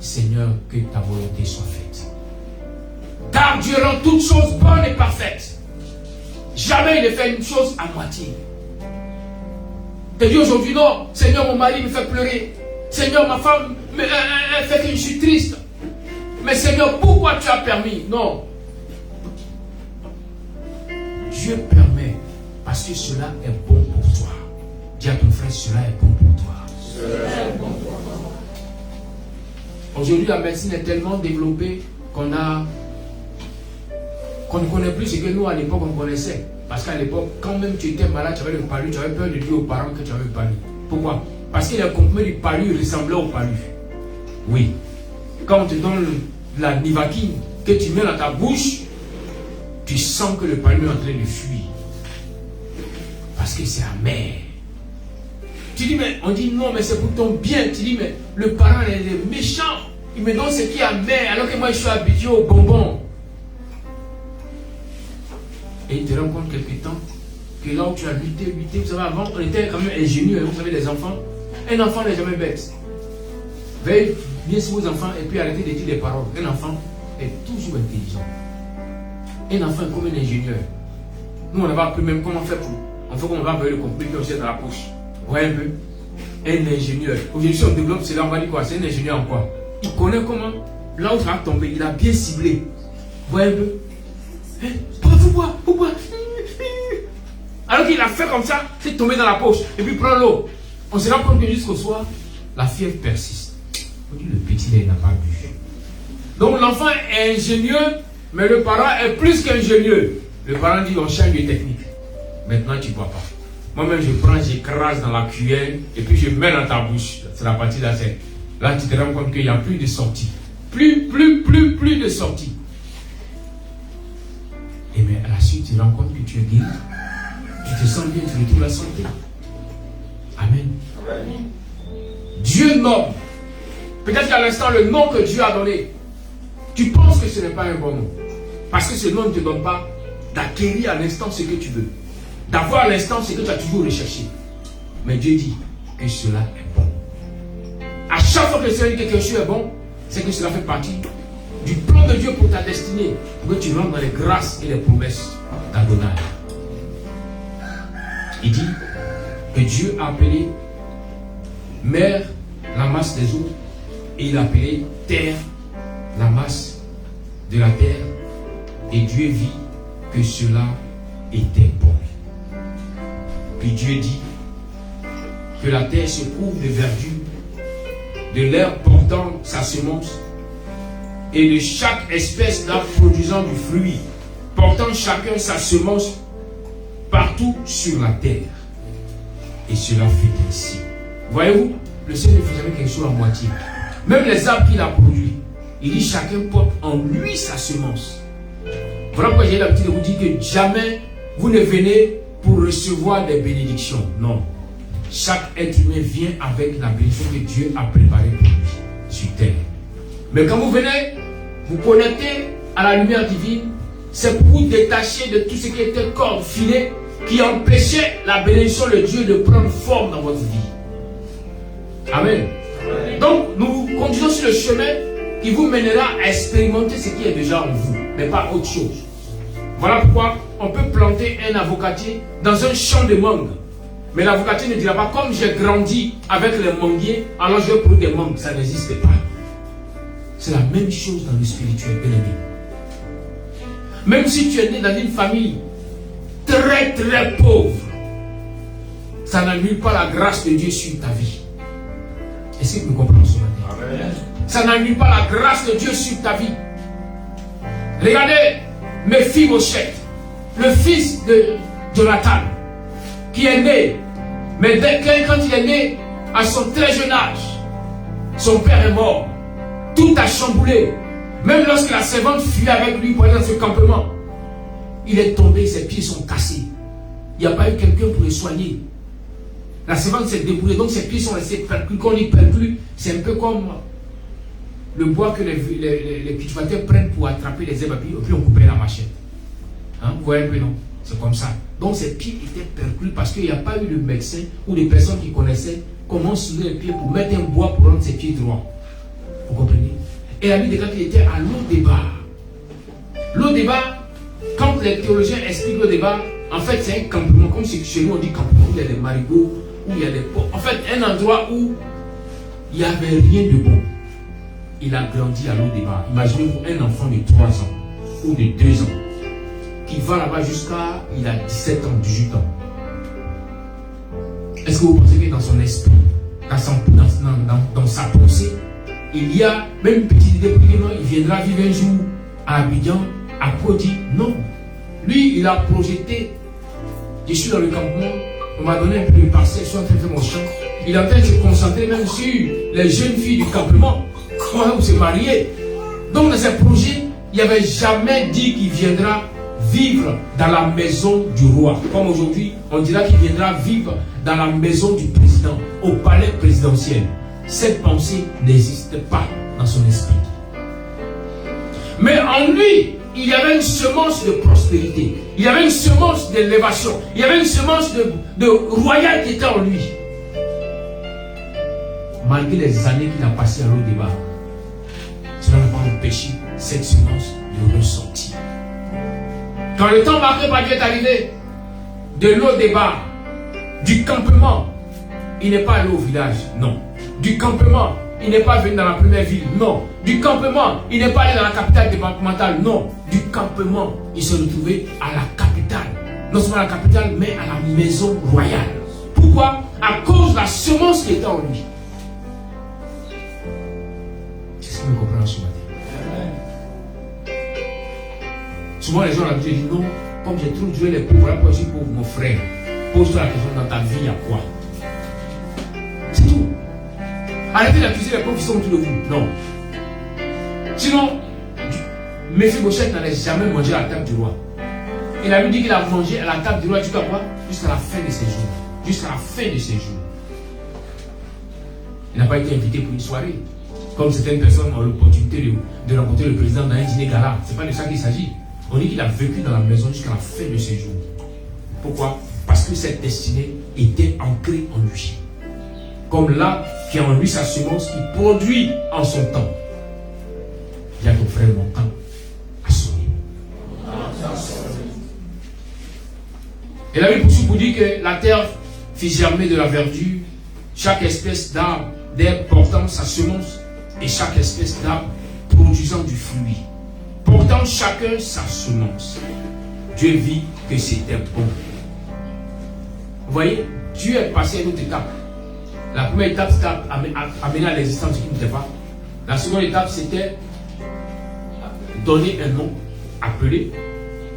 S3: Seigneur, que ta volonté soit faite. Car Dieu rend toutes choses bonnes et parfaites. Jamais il ne fait une chose à moitié. Tu dis aujourd'hui, non, Seigneur, mon mari me fait pleurer. Seigneur, ma femme, elle fait que je suis triste. Mais Seigneur, pourquoi tu as permis? Non. Dieu permet parce que cela est bon pour toi. Dis à ton frère, cela est bon pour toi. Cela est bon pour toi. Aujourd'hui, la médecine est tellement développée qu'on ne connaît plus ce que nous, à l'époque, on connaissait. Parce qu'à l'époque, quand même tu étais malade, tu avais le palu, tu avais peur de dire aux parents que tu avais le palu. Pourquoi? Parce que le comprimé du palu ressemblait au palu. Oui. Quand on te donne la nivaquine que tu mets dans ta bouche, tu sens que le palu est en train de fuir. Parce que c'est amer. Tu dis, mais on dit non, mais c'est pour ton bien. Tu dis, mais le parent est méchant. Il me donne ce qui est amer, alors que moi je suis habitué aux bonbons. Et il te rend compte quelque temps que là où tu as lutté, vous savez, avant, on était quand même ingénieux, vous savez, les enfants. Un enfant n'est jamais bête. Veillez bien sur vos enfants et puis arrêtez de dire des paroles. Un enfant est toujours intelligent. Un enfant est comme un ingénieur. Nous, on n'a pas appris même comment faire pour. On fait qu'on va envoyer le comprimé puis on jette dans la poche. Vous voyez un peu? Un ingénieur. Aujourd'hui, si on développe cela, on va dire quoi? C'est un ingénieur en quoi? Il connaît comment là où ça va tomber, il a bien ciblé. Vous voyez un peu? Faut boire. Alors qu'il a fait comme ça, c'est tombé dans la poche. Et puis prend l'eau. On se rend compte que jusqu'au soir, la fièvre persiste. On dit le petit lait n'a pas bu. Donc l'enfant est ingénieux, mais le parent est plus qu'ingénieux. Le parent dit on change de technique. Maintenant tu ne bois pas. Moi-même je prends, j'écrase dans la cuillère et puis je mets dans ta bouche. C'est la partie là, c'est. Là tu te rends compte qu'il n'y a plus de sortie. Plus de sortie. Et mais à la suite tu te rends compte que tu es guéri. Tu te sens bien, tu retrouves la santé. Amen. Dieu nomme. Peut-être qu'à l'instant, le nom que Dieu a donné, tu penses que ce n'est pas un bon nom. Parce que ce nom ne te donne pas d'acquérir à l'instant ce que tu veux. D'avoir à l'instant ce que tu as toujours recherché. Mais Dieu dit que cela est bon. À chaque fois que le Seigneur dit que quelque chose est bon, c'est que cela fait partie du plan de Dieu pour ta destinée. Pour que tu rentres dans les grâces et les promesses d'Adonai. Il dit que Dieu a appelé mer la masse des eaux et il a appelé terre la masse de la terre et Dieu vit que cela était bon. Puis Dieu dit que la terre se couvre de verdure, de l'herbe portant sa semence et de chaque espèce d'arbre produisant du fruit, portant chacun sa semence partout sur la terre. Et cela fait ainsi. Voyez-vous, le Seigneur ne fait jamais quelque chose à moitié. Même les arbres qu'il a produits, il dit chacun porte en lui sa semence. Voilà pourquoi j'ai l'habitude de vous dire que jamais vous ne venez pour recevoir des bénédictions. Non. Chaque être humain vient avec la bénédiction que Dieu a préparée pour lui sur terre. Mais quand vous venez, vous connectez à la lumière divine, c'est pour vous détacher de tout ce qui était corde filée qui empêchait la bénédiction de Dieu de prendre forme dans votre vie. Amen. Donc, nous continuons sur le chemin qui vous mènera à expérimenter ce qui est déjà en vous, mais pas autre chose. Voilà pourquoi on peut planter un avocatier dans un champ de mangue. Mais l'avocatier ne dira pas, comme j'ai grandi avec les manguiers, alors je vais produire des mangues. Ça n'existe pas. C'est la même chose dans le spirituel, bien aimé. Même si tu es né dans une famille très très pauvre, ça n'annule pas la grâce de Dieu sur ta vie. Est-ce que vous comprenez ce matin? Amen. Ça n'annule pas la grâce de Dieu sur ta vie. Regardez Méphibosheth, le fils de Jonathan, qui est né, mais quand il est né, à son très jeune âge, son père est mort. Tout a chamboulé. Même lorsque la servante fuyait avec lui pour aller dans ce campement, il est tombé, ses pieds sont cassés. Il n'y a pas eu quelqu'un pour le soigner. La servante s'est débrouillée, donc ses pieds sont restés perclus. Quand on dit perclus, c'est un peu comme le bois que les cultivateurs prennent pour attraper les herbes, et puis on coupait la machette. Hein? Vous voyez un peu, non? C'est comme ça. Donc ses pieds étaient perclus parce qu'il n'y a pas eu de médecin ou de personnes qui connaissaient comment soulever les pieds pour mettre un bois pour rendre ses pieds droits. Vous comprenez? Et la Bible déclare qu'il était à l'O-Débar. L'O-Débar, quand les théologiens expliquent l'O-Débar, en fait c'est un campement, comme chez nous on dit campement, où il y a des marigots, où il y a des pots. En fait, un endroit où il n'y avait rien de bon. Il a grandi à l'O-Débar. Imaginez-vous un enfant de 3 ans ou de 2 ans qui va là-bas jusqu'à, il a 17 ans, 18 ans. Est-ce que vous pensez que dans son esprit, dans sa pensée, il y a même une petite idée pour dire non, il viendra vivre un jour à Abidjan, à Kodi? Non. Lui, il a projeté. Je suis dans le campement, on m'a donné un peu de parcelle, je suis en train de faire mon champ. Il est en train de se concentrer même sur les jeunes filles du campement. Comment vous se marier? Donc dans ces projets, il n'y avait jamais dit qu'il viendra vivre dans la maison du roi. Comme aujourd'hui, on dira qu'il viendra vivre dans la maison du président, au palais présidentiel. Cette pensée n'existe pas dans son esprit. Mais en lui, il y avait une semence de prospérité. Il y avait une semence d'élévation. Il y avait une semence de royal qui était en lui. Malgré les années qu'il a passées à l'O-Débar, cela n'a pas empêché cette semence de ressortir. Quand le temps marqué par Dieu est arrivé, de l'O-Débar, du campement, il n'est pas allé au village, non. Du campement, il n'est pas venu dans la première ville, non. Du campement, il n'est pas allé dans la capitale départementale, non. Du campement, il s'est retrouvé à la capitale. Non seulement à la capitale, mais à la maison royale. Pourquoi? À cause de la semence qui était en lui. C'est ce que nous comprenons ce matin. Souvent les gens ont l'habitude de dire non, comme j'ai toujours joué les pauvres, voilà pourquoi je suis pauvre, mon frère. Pose-toi la question, dans ta vie, il y a quoi? C'est tout. Arrêtez d'accuser les pauvres qui sont autour de vous. Non. Sinon, Méphibosheth n'allait jamais manger à la table du roi. Il a lui dit qu'il a mangé à la table du roi jusqu'à quoi? Jusqu'à la fin de ses jours. Jusqu'à la fin de ses jours. Il n'a pas été invité pour une soirée. Comme certaines personnes ont l'opportunité de rencontrer le président dans un dîner gala. Ce n'est pas de ça qu'il s'agit. On dit qu'il a vécu dans la maison jusqu'à la fin de ses jours. Pourquoi? Parce que cette destinée était ancrée en lui. Comme l'arbre qui a en lui sa semence qui produit en son temps. Viens ton frère, mon temps a sonné. Et la Bible poursuit pour dire que la terre fit germer de la verdure, chaque espèce d'arbre, d'herbe portant sa semence, et chaque espèce d'arbre produisant du fruit, portant chacun sa semence. Dieu vit que c'était bon. Vous voyez, Dieu est passé à une autre étape. La première étape, c'était amener à l'existence ce qui n'était pas. La seconde étape, c'était donner un nom, appeler.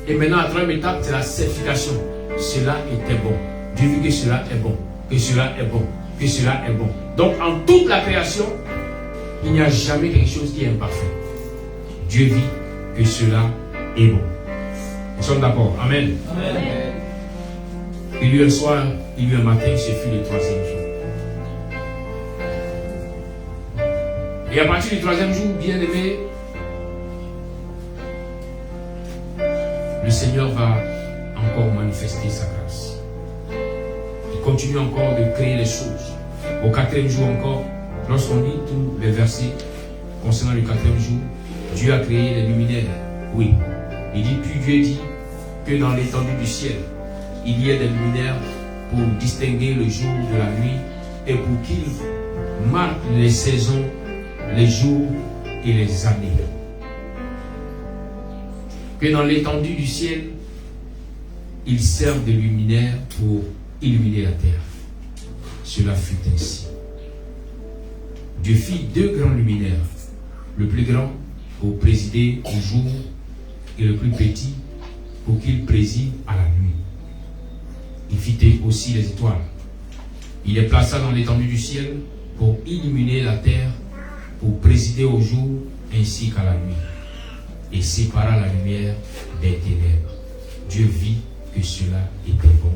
S3: Et maintenant, la troisième étape, c'est la certification. Cela était bon. Dieu vit que cela est bon, que cela est bon, que cela est bon. Donc, en toute la création, il n'y a jamais quelque chose qui est imparfait. Dieu vit que cela est bon. Nous sommes d'accord. Amen. Amen. Il y eut un soir, il y eut un matin, ce fut le troisième jour. Et à partir du troisième jour, bien aimé, le Seigneur va encore manifester sa grâce. Il continue encore de créer les choses. Au quatrième jour encore, lorsqu'on lit tous les versets concernant le quatrième jour, Dieu a créé les luminaires. Oui. Il dit, puis Dieu dit que dans l'étendue du ciel, il y ait des luminaires pour distinguer le jour de la nuit et pour qu'ils marquent les saisons, les jours et les années. Que dans l'étendue du ciel, ils servent de luminaires pour illuminer la terre. Cela fut ainsi. Dieu fit deux grands luminaires. Le plus grand pour présider au jour et le plus petit pour qu'il préside à la nuit. Il fit aussi les étoiles. Il les plaça dans l'étendue du ciel pour illuminer la terre, pour présider au jour ainsi qu'à la nuit, et sépara la lumière des ténèbres. Dieu vit que cela était bon.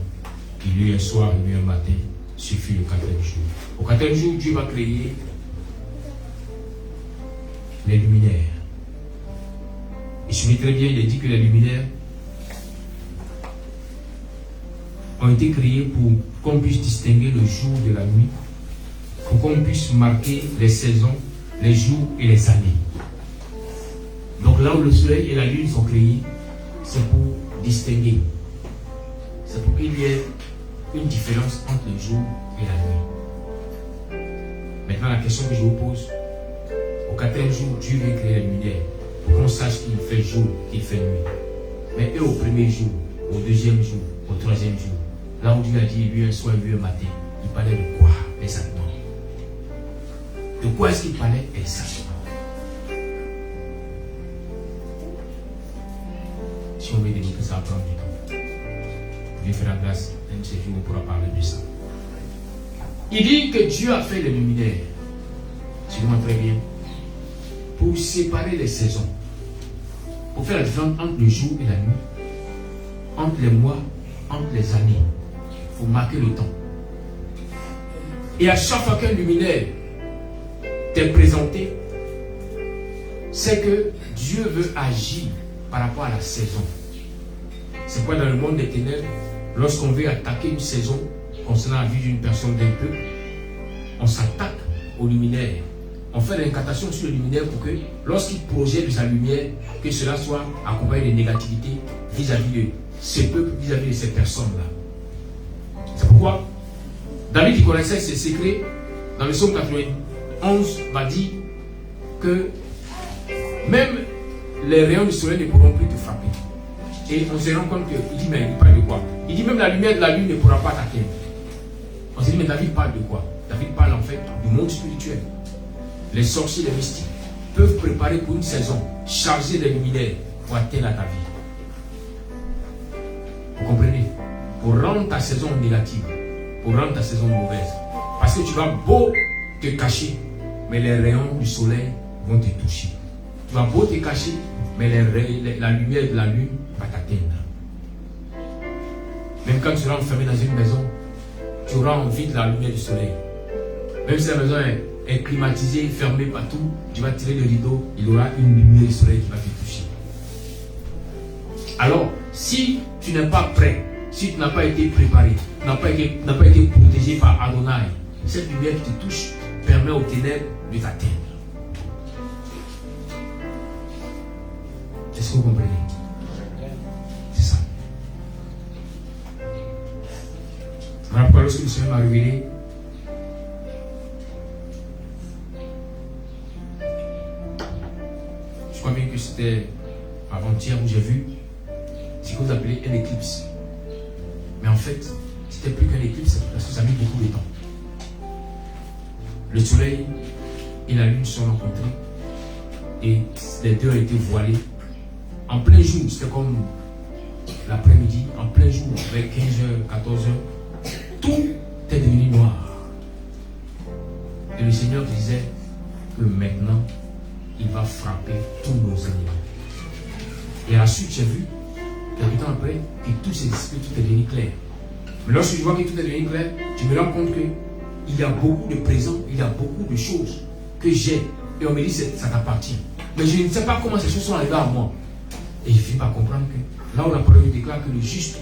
S3: Il y eut un soir, il y eut un matin, ce fut le quatrième jour. Au quatrième jour, Dieu va créer les luminaires. Et je me très bien, il est dit que les luminaires ont été créés pour qu'on puisse distinguer le jour de la nuit, pour qu'on puisse marquer les saisons, les jours et les années. Donc là où le soleil et la lune sont créés, c'est pour distinguer. C'est pour qu'il y ait une différence entre le jour et la nuit. Maintenant, la question que je vous pose, au quatrième jour, Dieu vient créer les luminaires pour qu'on sache qu'il fait jour, qu'il fait nuit. Mais eux, au premier jour, au deuxième jour, au troisième jour, là où Dieu a dit, lui un soir, lui un matin, il parlait de quoi exactement? De quoi est-ce qu'il parlait exactement? Si on veut développer ça, prendre du temps. Dieu fait la grâce, un de ces jours, on pourra parler de ça. Il dit que Dieu a fait les luminaires, suivez-moi très bien, pour séparer les saisons, pour faire la différence entre le jour et la nuit, entre les mois, entre les années, pour marquer le temps. Et à chaque fois qu'un luminaire t'est présenté, c'est que Dieu veut agir par rapport à la saison. C'est pourquoi dans le monde des ténèbres, lorsqu'on veut attaquer une saison concernant la vie d'une personne, d'un peuple, on s'attaque au luminaire. On fait l'incantation sur le luminaire pour que lorsqu'il projette de sa lumière, que cela soit accompagné de négativité vis-à-vis de ce peuple, vis-à-vis de ces personnes-là. C'est pourquoi David, qui connaissait ses secrets, dans le psaume 11 va dire que même les rayons du soleil ne pourront plus te frapper. Et on se rend compte qu'il dit, mais il parle de quoi? Il dit, même la lumière de la lune ne pourra pas t'atteindre. On se dit, mais David parle de quoi? David parle en fait du monde spirituel. Les sorciers, les mystiques peuvent préparer pour une saison chargée de luminaires pour atteindre à ta vie. Vous comprenez? Pour rendre ta saison négative, pour rendre ta saison mauvaise. Parce que tu vas beau te cacher, mais les rayons du soleil vont te toucher. Tu vas beau te cacher, mais la lumière de la lune va t'atteindre. Même quand tu seras enfermé dans une maison, tu auras envie de la lumière du soleil. Même si la maison est climatisée, fermée partout, tu vas tirer le rideau, il y aura une lumière du soleil qui va te toucher. Alors, si tu n'es pas prêt, si tu n'as pas été préparé, tu n'as pas été protégé par Adonai, cette lumière qui te touche permet aux ténèbres de t'atteindre. Est-ce que vous comprenez? C'est ça. Voilà pourquoi lorsque le Seigneur m'a révélé, je crois bien que c'était avant-hier où j'ai vu ce que vous appelez un éclipse. Mais en fait, c'était plus qu'un éclipse parce que ça a mis beaucoup de temps. Le soleil et la lune se sont rencontrés et les deux ont été voilés. En plein jour, c'était comme l'après-midi, en plein jour, vers 15h, 14h, tout est devenu noir. Et le Seigneur disait que maintenant, il va frapper tous nos ennemis. Et à la suite, j'ai vu, quelques temps après, que tout s'est dissipé, tout est devenu clair. Mais lorsque je vois que tout est devenu clair, je me rends compte qu'il y a beaucoup de présents, il y a beaucoup de choses que j'ai. Et on me dit, ça t'appartient. Mais je ne sais pas comment ces choses sont arrivées à moi. Et je finis par comprendre que là où la parole déclare que le juste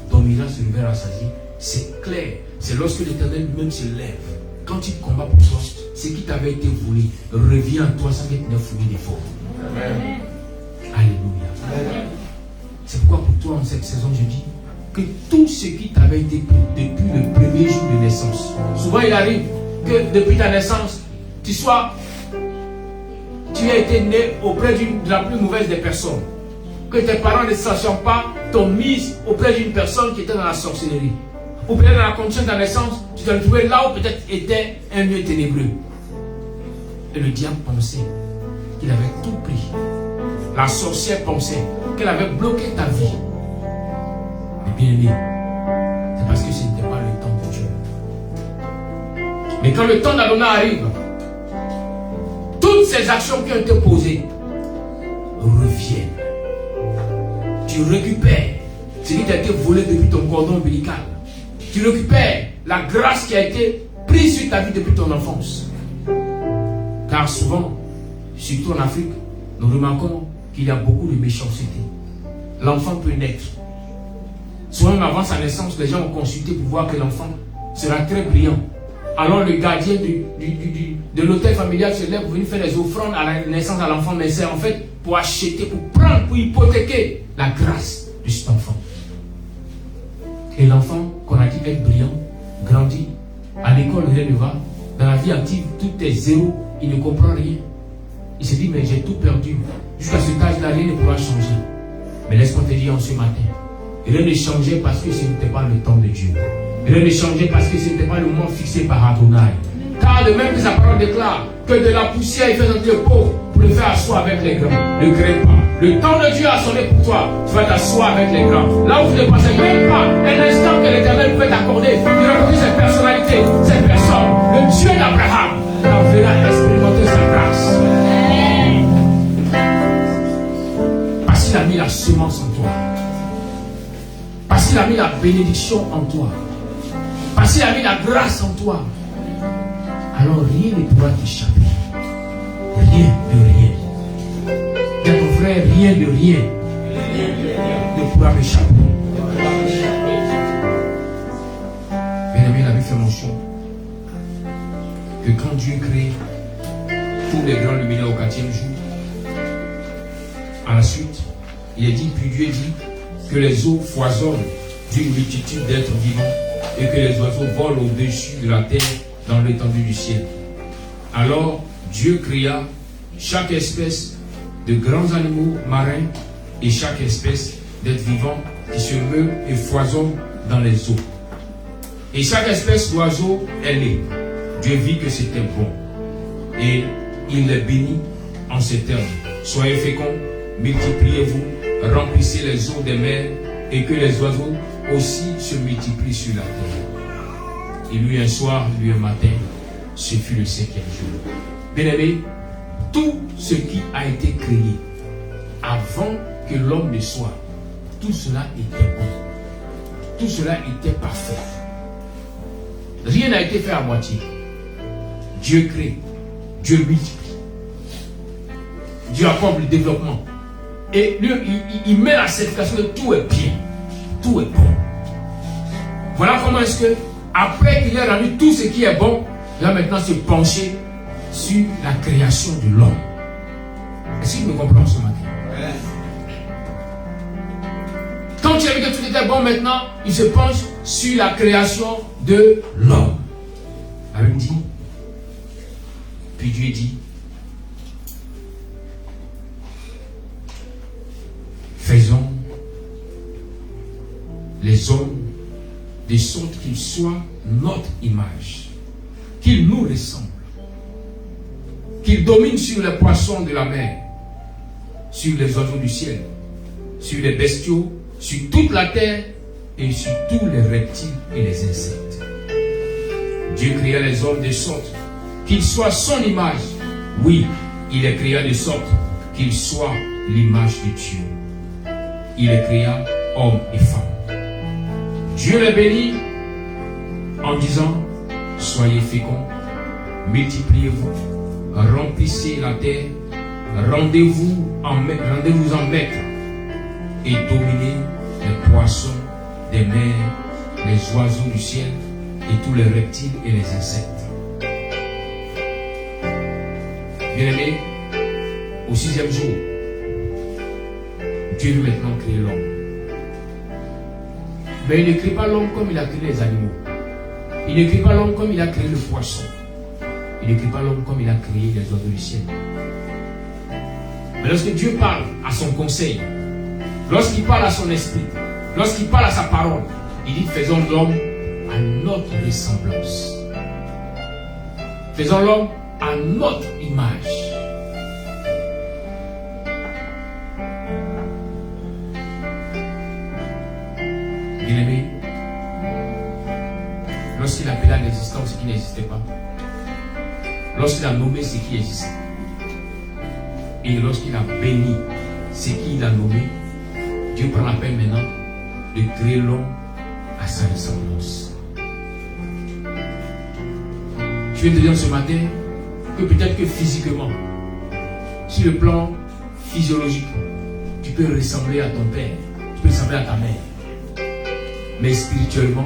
S3: dormira sur le verre rassasié, c'est clair. C'est lorsque l'Éternel lui-même se lève. Quand il combat pour toi, ce qui t'avait été volé revient à toi sans que tu n'aies fourni d'effort. Amen. Alléluia. Amen. C'est pourquoi pour toi en cette saison je dis que tout ce qui t'avait été pris depuis le premier jour de naissance, souvent il arrive que depuis ta naissance, tu as été né auprès de la plus mauvaise des personnes. Que tes parents ne sachant pas t'ont mis auprès d'une personne qui était dans la sorcellerie. Ou peut-être dans la condition de ta naissance, tu t'es retrouvé là où peut-être était un lieu ténébreux. Et le diable pensait qu'il avait tout pris. La sorcière pensait qu'elle avait bloqué ta vie. Mais bien aimé, c'est parce que ce n'était pas le temps de Dieu. Mais quand le temps d'Adonai arrive, toutes ces actions qui ont été posées reviennent. Tu récupères ce qui t'a été volé depuis ton cordon ombilical. Tu récupères la grâce qui a été prise sur ta vie depuis ton enfance. Car souvent, surtout en Afrique, nous remarquons qu'il y a beaucoup de méchanceté. L'enfant peut naître. Souvent, avant sa naissance, les gens ont consulté pour voir que l'enfant sera très brillant. Alors le gardien de l'hôtel familial se lève pour venir faire des offrandes à la naissance à l'enfant, mais c'est en fait pour acheter, pour prendre, pour hypothéquer la grâce de cet enfant. Et l'enfant qu'on a dit être brillant, grandit, à l'école rien ne va, dans la vie active tout est zéro, il ne comprend rien. Il se dit mais j'ai tout perdu, jusqu'à ce âge-là rien ne pourra changer. Mais laisse-moi te dire en ce matin, rien ne changeait parce que ce n'était pas le temps de Dieu. Rien ne changeait parce que ce n'était pas le moment fixé par Adonai. Car de même que sa parole déclare que de la poussière il fait sortir le pauvre pour le faire asseoir avec les grands. Ne crains pas. Le temps de Dieu a sonné pour toi. Tu vas t'asseoir avec les grands. Là où tu ne pensais même pas un instant que l'Éternel pouvait t'accorder. Tu rencontres cette personnalité, cette personne, le Dieu d'Abraham, t'enverra expérimenter sa grâce. Parce qu'il a mis la semence en toi. Parce qu'il a mis la bénédiction en toi. Parce qu'il a mis la grâce en toi. Alors rien ne pourra t'échapper. Rien de rien. Car ton frère, rien de rien ne pourra m'échapper. Bien-aimé, la vie fait mention que quand Dieu crée tous les grands luminaires au 4e jour, à la suite, il est dit, puis Dieu dit que les eaux foisonnent d'une multitude d'êtres vivants et que les oiseaux volent au-dessus de la terre dans l'étendue du ciel. Alors Dieu créa chaque espèce de grands animaux marins et chaque espèce d'êtres vivants qui se meut et foisonne dans les eaux. Et chaque espèce d'oiseau est née. Dieu vit que c'était bon. Et il les bénit en ces termes. Soyez féconds, multipliez-vous, remplissez les eaux des mers et que les oiseaux aussi se multiplient sur la terre. Il lui un soir, il lui un matin, ce fut le 5e jour. Bien-aimés, tout ce qui a été créé avant que l'homme ne soit, tout cela était bon. Tout cela était parfait. Rien n'a été fait à moitié. Dieu crée, Dieu multiplie, Dieu accomple le développement. Et lui, il met la certification de tout est bien, tout est bon. Voilà comment est-ce que, après qu'il ait rendu tout ce qui est bon, il va maintenant se pencher sur la création de l'homme. Est-ce qu'il me comprend ce matin? Quand il a vu que tout était bon maintenant, il se penche sur la création de l'homme. La Bible dit, puis Dieu dit, faisons les hommes de sorte qu'ils soient notre image, qu'ils nous ressemblent, qu'ils dominent sur les poissons de la mer, sur les oiseaux du ciel, sur les bestiaux, sur toute la terre et sur tous les reptiles et les insectes. Dieu créa les hommes de sorte qu'ils soient son image. Oui, il les créa de sorte qu'ils soient l'image de Dieu. Il les créa hommes et femmes. Dieu les bénit en disant, soyez féconds, multipliez-vous, remplissez la terre, rendez-vous en maître et dominez les poissons des mers, les oiseaux du ciel et tous les reptiles et les insectes. Bien-aimés, au 6e jour, Dieu veut maintenant créer l'homme. Mais il ne crée pas l'homme comme il a créé les animaux. Il ne crée pas l'homme comme il a créé le poisson. Il ne crée pas l'homme comme il a créé les oiseaux du ciel. Mais lorsque Dieu parle à son conseil, lorsqu'il parle à son esprit, lorsqu'il parle à sa parole, il dit, faisons l'homme à notre ressemblance. Faisons l'homme à notre image. Bien-aimé, lorsqu'il appela à l'existence ce qui n'existait pas, lorsqu'il a nommé ce qui existait, et lorsqu'il a béni ce qu'il a nommé, Dieu prend la peine maintenant de créer l'homme à sa ressemblance. Je viens de dire ce matin que peut-être que physiquement, sur le plan physiologique, tu peux ressembler à ton père, tu peux ressembler à ta mère. Mais spirituellement,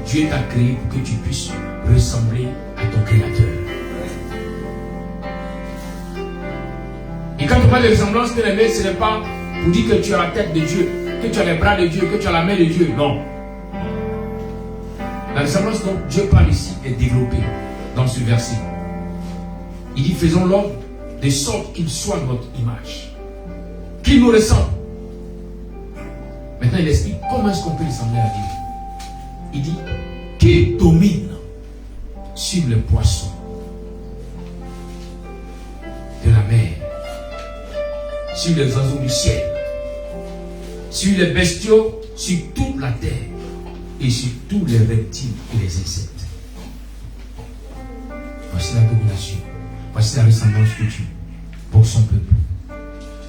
S3: Dieu t'a créé pour que tu puisses ressembler à ton Créateur. Et quand on parle de ressemblance, bien aimé, ce n'est pas pour dire que tu as la tête de Dieu, que tu as les bras de Dieu, que tu as la main de Dieu. Non. La ressemblance dont Dieu parle ici est développée dans ce verset. Il dit, faisons l'homme de sorte qu'il soit notre image, qu'il nous ressemble. Maintenant, il explique comment est-ce qu'on peut ressembler à Dieu. Il dit, qu'il domine sur les poissons de la mer, sur les oiseaux du ciel, sur les bestiaux, sur toute la terre et sur tous les reptiles et les insectes. Voici la domination. Voici la ressemblance de Dieu pour son peuple.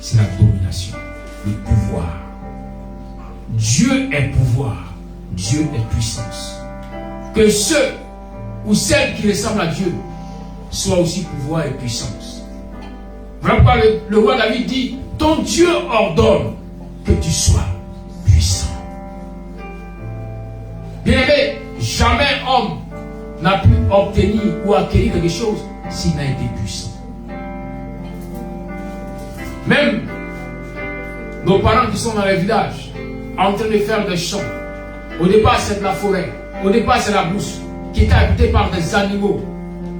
S3: C'est la domination, le pouvoir. Dieu est pouvoir, Dieu est puissance. Que ceux ou celles qui ressemblent à Dieu soient aussi pouvoir et puissance. Voilà pourquoi le roi David dit, ton Dieu ordonne que tu sois puissant. Bien aimé, jamais homme n'a pu obtenir ou acquérir quelque chose s'il n'a été puissant. Même nos parents qui sont dans les villages, en train de faire des champs. Au départ, c'est de la forêt. Au départ, c'est la brousse qui était habitée par des animaux.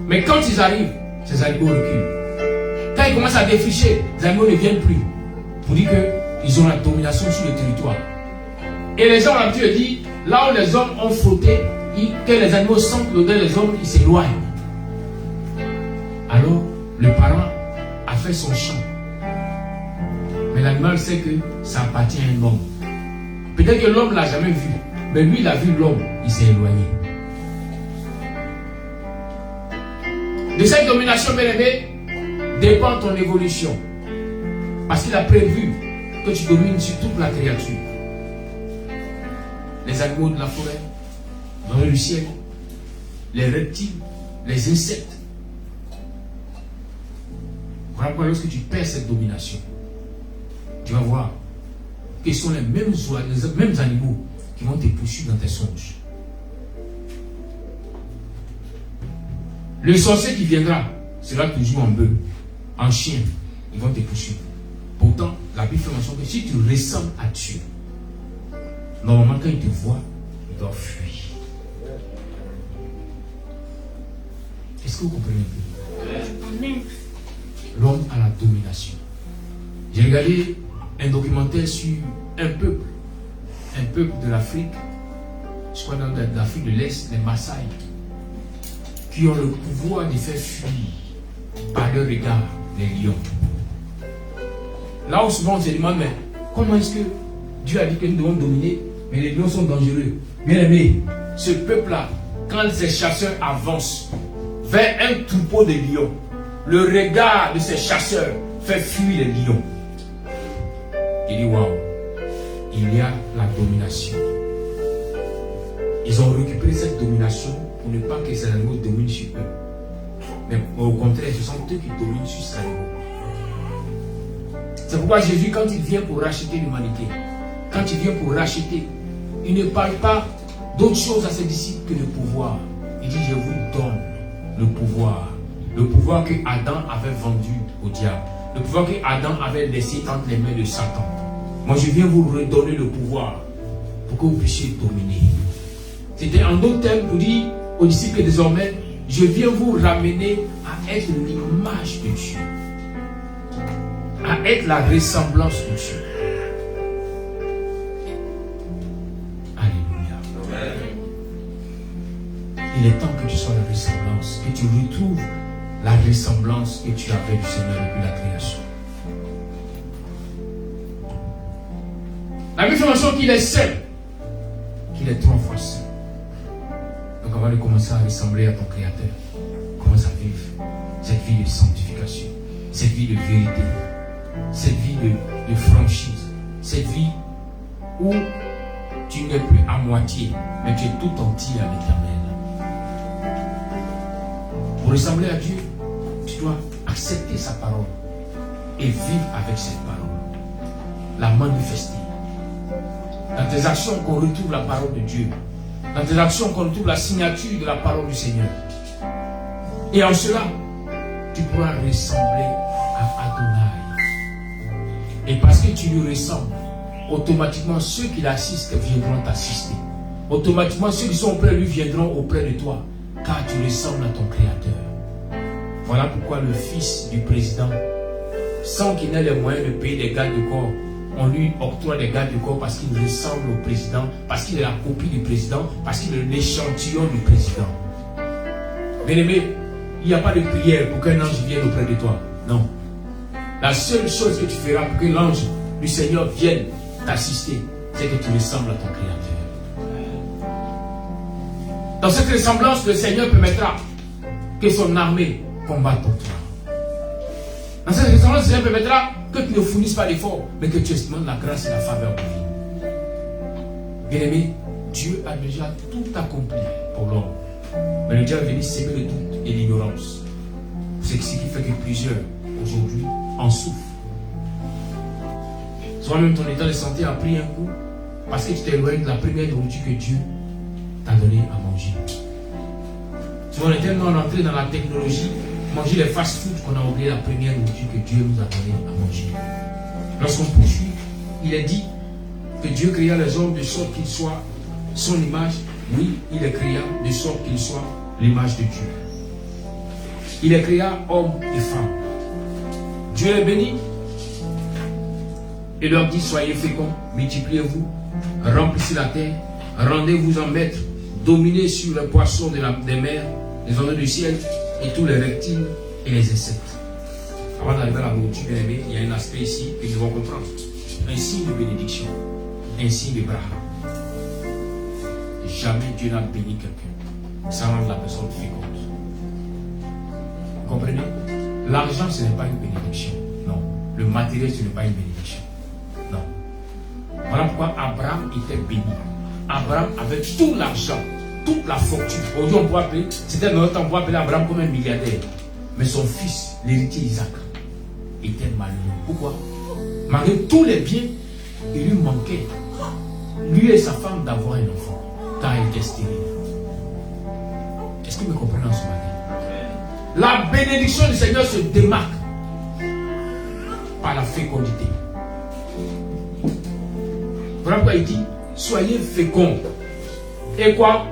S3: Mais quand ils arrivent, ces animaux reculent. Quand ils commencent à défricher, les animaux ne viennent plus. Pour dire qu'ils ont la domination sur le territoire. Et les gens ont l'habitude de dire, là où les hommes ont frotté, que les animaux sentent l'odeur des hommes, ils s'éloignent. Alors, le parent a fait son champ. Mais l'animal sait que ça appartient à un homme. Peut-être que l'homme ne l'a jamais vu. Mais lui, il a vu l'homme, il s'est éloigné. De cette domination, bien-aimé, dépend ton évolution. Parce qu'il a prévu que tu domines sur toute la créature. Les animaux de la forêt, dans le ciel, les reptiles, les insectes. Voilà pourquoi lorsque tu perds cette domination, tu vas voir que ce sont les mêmes animaux qui vont te poursuivre dans tes songes. Le sorcier qui viendra sera toujours en bœuf, en chien. Ils vont te poursuivre. Pourtant, la Bible fait mention que si tu ressembles à Dieu, normalement quand il te voit, il doit fuir. Est-ce que vous comprenez un peu?
S5: Amen.
S3: L'homme a la domination. J'ai regardé un documentaire sur un peuple de l'Afrique, je crois dans l'Afrique de l'Est, les Maasai, qui ont le pouvoir de faire fuir par leur regard les lions. Là où souvent on se demande, mais comment est-ce que Dieu a dit que nous devons dominer, mais les lions sont dangereux? Bien aimé, ce peuple-là, quand ces chasseurs avancent vers un troupeau de lions, le regard de ces chasseurs fait fuir les lions. Il dit, waouh, il y a la domination. Ils ont récupéré cette domination pour ne pas que ces animaux dominent sur eux. Mais au contraire, ce sont eux qui dominent sur ces animaux. C'est pourquoi Jésus, quand il vient pour racheter l'humanité, quand il vient pour racheter, il ne parle pas d'autre chose à ses disciples que le pouvoir. Il dit, je vous donne le pouvoir. Le pouvoir que Adam avait vendu au diable. Le pouvoir que Adam avait laissé entre les mains de Satan. Moi, je viens vous redonner le pouvoir pour que vous puissiez dominer. C'était en d'autres termes pour dire aux disciples que désormais, je viens vous ramener à être l'image de Dieu. À être la ressemblance de Dieu. Alléluia. Il est temps que tu sois la ressemblance, que tu retrouves la ressemblance que tu avais du Seigneur depuis la création. La Bible fait mention qu'il est seul, qu'il est 3 fois seul. Donc avant de commencer à ressembler à ton Créateur, commence à vivre cette vie de sanctification, cette vie de vérité, cette vie de franchise, cette vie où tu n'es plus à moitié, mais tu es tout entier à l'Éternel. Pour ressembler à Dieu, tu dois accepter sa parole et vivre avec cette parole, la manifester. Dans tes actions qu'on retrouve la parole de Dieu, dans tes actions qu'on retrouve la signature de la parole du Seigneur. Et en cela, tu pourras ressembler à Adonai. Et parce que tu lui ressembles, automatiquement ceux qui l'assistent viendront t'assister. Automatiquement ceux qui sont auprès de lui viendront auprès de toi, car tu ressembles à ton Créateur. Voilà pourquoi le fils du président, sans qu'il n'ait les moyens de payer des gardes du corps, on lui octroie des gardes du corps parce qu'il ressemble au président, parce qu'il est la copie du président, parce qu'il est l'échantillon du président. Bien-aimé, il n'y a pas de prière pour qu'un ange vienne auprès de toi. Non. La seule chose que tu feras pour que l'ange du Seigneur vienne t'assister, c'est que tu ressembles à ton Créateur. Dans cette ressemblance, le Seigneur permettra que son armée combatte pour toi. Dans cette ressemblance, le Seigneur permettra que tu ne fournisses pas d'efforts, mais que tu estimes la grâce et la faveur de vie. Bien-aimé, Dieu a déjà tout accompli pour l'homme. Mais le diable est venu s'aimer le doute et l'ignorance. C'est ce qui fait que plusieurs, aujourd'hui, en souffrent. Toi-même, ton état de santé a pris un coup parce que tu t'es éloigné de la première nourriture que Dieu t'a donné à manger. Souvent, on est tellement rentré dans la technologie, manger les fast-food qu'on a oublié la première nourriture que Dieu nous a donné à manger. Lorsqu'on poursuit, il est dit que Dieu créa les hommes de sorte qu'ils soient son image. Oui, il les créa de sorte qu'ils soient l'image de Dieu. Il les créa hommes et femmes. Dieu les bénit et leur dit, soyez féconds, multipliez-vous, remplissez la terre, rendez-vous en maître, dominez sur les poissons des mers, les oiseaux du ciel et tous les reptiles et les insectes. Avant d'arriver à la nourriture, bien aimé, il y a un aspect ici que nous devons comprendre. Un signe de bénédiction, un signe de braha. Jamais Dieu n'a béni quelqu'un sans rendre la personne féconde. Vous comprenez? L'argent, ce n'est pas une bénédiction. Non. Le matériel, ce n'est pas une bénédiction. Non. Voilà pourquoi Abraham était béni. Abraham avait tout l'argent, toute la fortune. Aujourd'hui, on peut appeler, c'était dans notre temps, on peut appeler Abraham comme un milliardaire. Mais son fils, l'héritier Isaac, était malheureux. Pourquoi? Malgré tous les biens, il lui manquait, lui et sa femme, d'avoir un enfant, car il était stérile. Est-ce que vous me comprenez en ce matin? La bénédiction du Seigneur se démarque par la fécondité. Voilà pourquoi il dit, soyez féconds. Et quoi?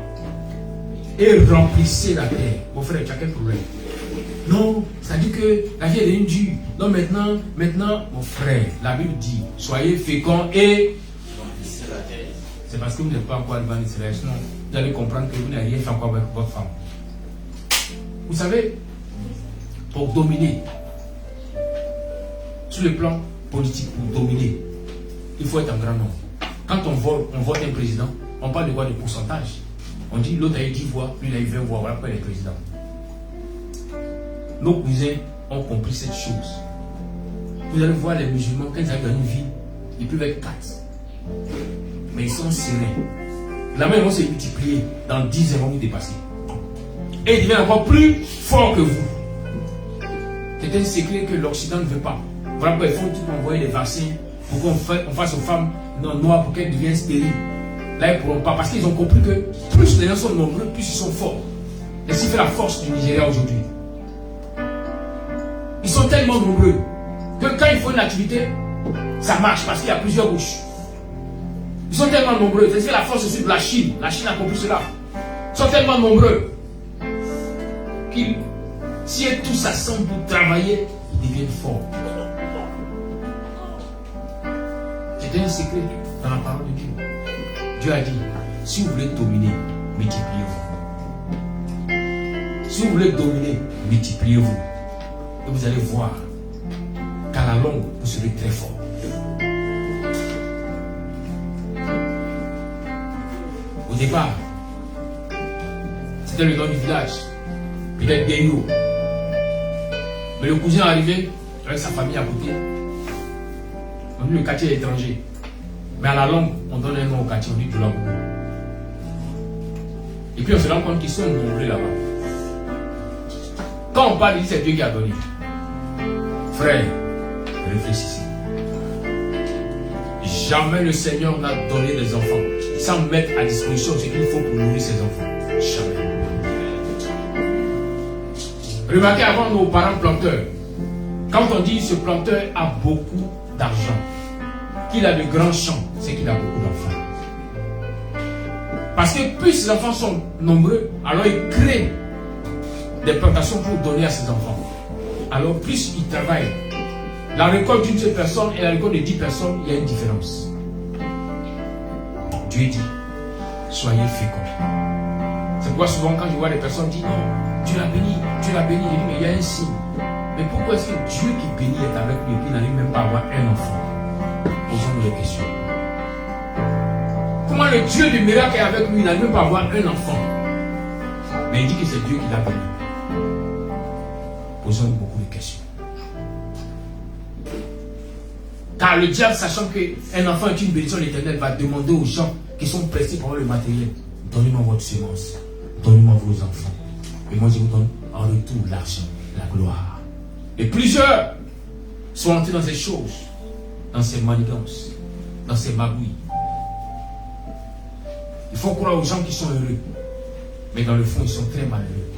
S3: Et remplissez la terre. Mon frère, tu as quel problème? Non, ça dit que la vie est devenue dure. Non, maintenant, mon frère, la Bible dit, soyez féconds et remplissez la terre. C'est parce que vous n'êtes pas encore arrivé en Israël. Sinon, vous allez comprendre que vous n'avez rien fait encore avec votre femme. Vous savez, pour dominer, sur le plan politique, pour dominer, il faut être un grand nombre. Quand on vote un président, on parle de quoi? De pourcentage. On dit l'autre a eu 10 voix, lui il a eu 20 voix, voilà pourquoi il est président. Nos cousins ont compris cette chose. Vous allez voir les musulmans, quand ils arrivent dans une ville, ils peuvent être 4. Mais ils sont sereins. La main, ils vont se multiplier. Dans 10 ans, ils vont vous dépasser. Et ils deviennent encore plus forts que vous. C'est un secret que l'Occident ne veut pas. Voilà pourquoi ils font tout envoyer des vaccins pour qu'on fasse aux femmes noires pour qu'elles deviennent stériles. Là, ils ne pourront pas. Parce qu'ils ont compris que plus les gens sont nombreux, plus ils sont forts. Et c'est fait la force du Nigeria aujourd'hui. Ils sont tellement nombreux que quand il faut une activité, ça marche parce qu'il y a plusieurs bouches. Ils sont tellement nombreux. C'est la force aussi de la Chine. La Chine a compris cela. Ils sont tellement nombreux qu'ils, si ils tous s'assemblent pour travailler, ils deviennent forts. C'était un secret dans la parole de Dieu. Dieu a dit, si vous voulez dominer, multipliez-vous. Si vous voulez dominer, multipliez-vous. Et vous allez voir qu'à la longue, vous serez très fort. Au départ, c'était le nom du village. Il est Guéno. Mais le cousin est arrivé avec sa famille à côté. On dit le quartier est étranger. Mais à la longue, on donne un nom au quartier, on dit Djoulabou. Et puis on se rend compte qu'ils sont nombreux là-bas. Quand on parle, c'est Dieu qui a donné. Frère, réfléchissez. Jamais le Seigneur n'a donné des enfants sans mettre à disposition ce qu'il faut pour nourrir ses enfants. Jamais. Remarquez avant nos parents planteurs. Quand on dit ce planteur a beaucoup d'argent, qu'il a de grands champs, c'est qu'il a beaucoup d'enfants. Parce que plus ses enfants sont nombreux, alors il crée des plantations pour donner à ses enfants. Alors plus il travaille, la récolte d'une seule personne et la récolte de 10 personnes, il y a une différence. Dieu dit, soyez féconds. C'est pourquoi souvent quand je vois des personnes dire, non, Dieu l'a béni, Dieu l'a béni, je dis, mais il y a un signe. Mais pourquoi est-ce que Dieu qui bénit est avec lui et puis n'arrive même pas à avoir un enfant? Posons-nous les questions. Comment le Dieu du miracle est avec lui, il n'arrive même pas à avoir un enfant? Mais il dit que c'est Dieu qui l'a béni. Posons-nous beaucoup de questions. Car le diable, sachant qu'un enfant est une bénédiction éternelle, va demander aux gens qui sont pressés pour le matériel, donnez-moi votre semence, donnez-moi vos enfants. Et moi je vous donne en retour l'argent, la gloire. Et plusieurs sont entrés dans ces choses, dans ces manigances, dans ces magouilles. Il faut croire aux gens qui sont heureux, mais dans le fond ils sont très malheureux.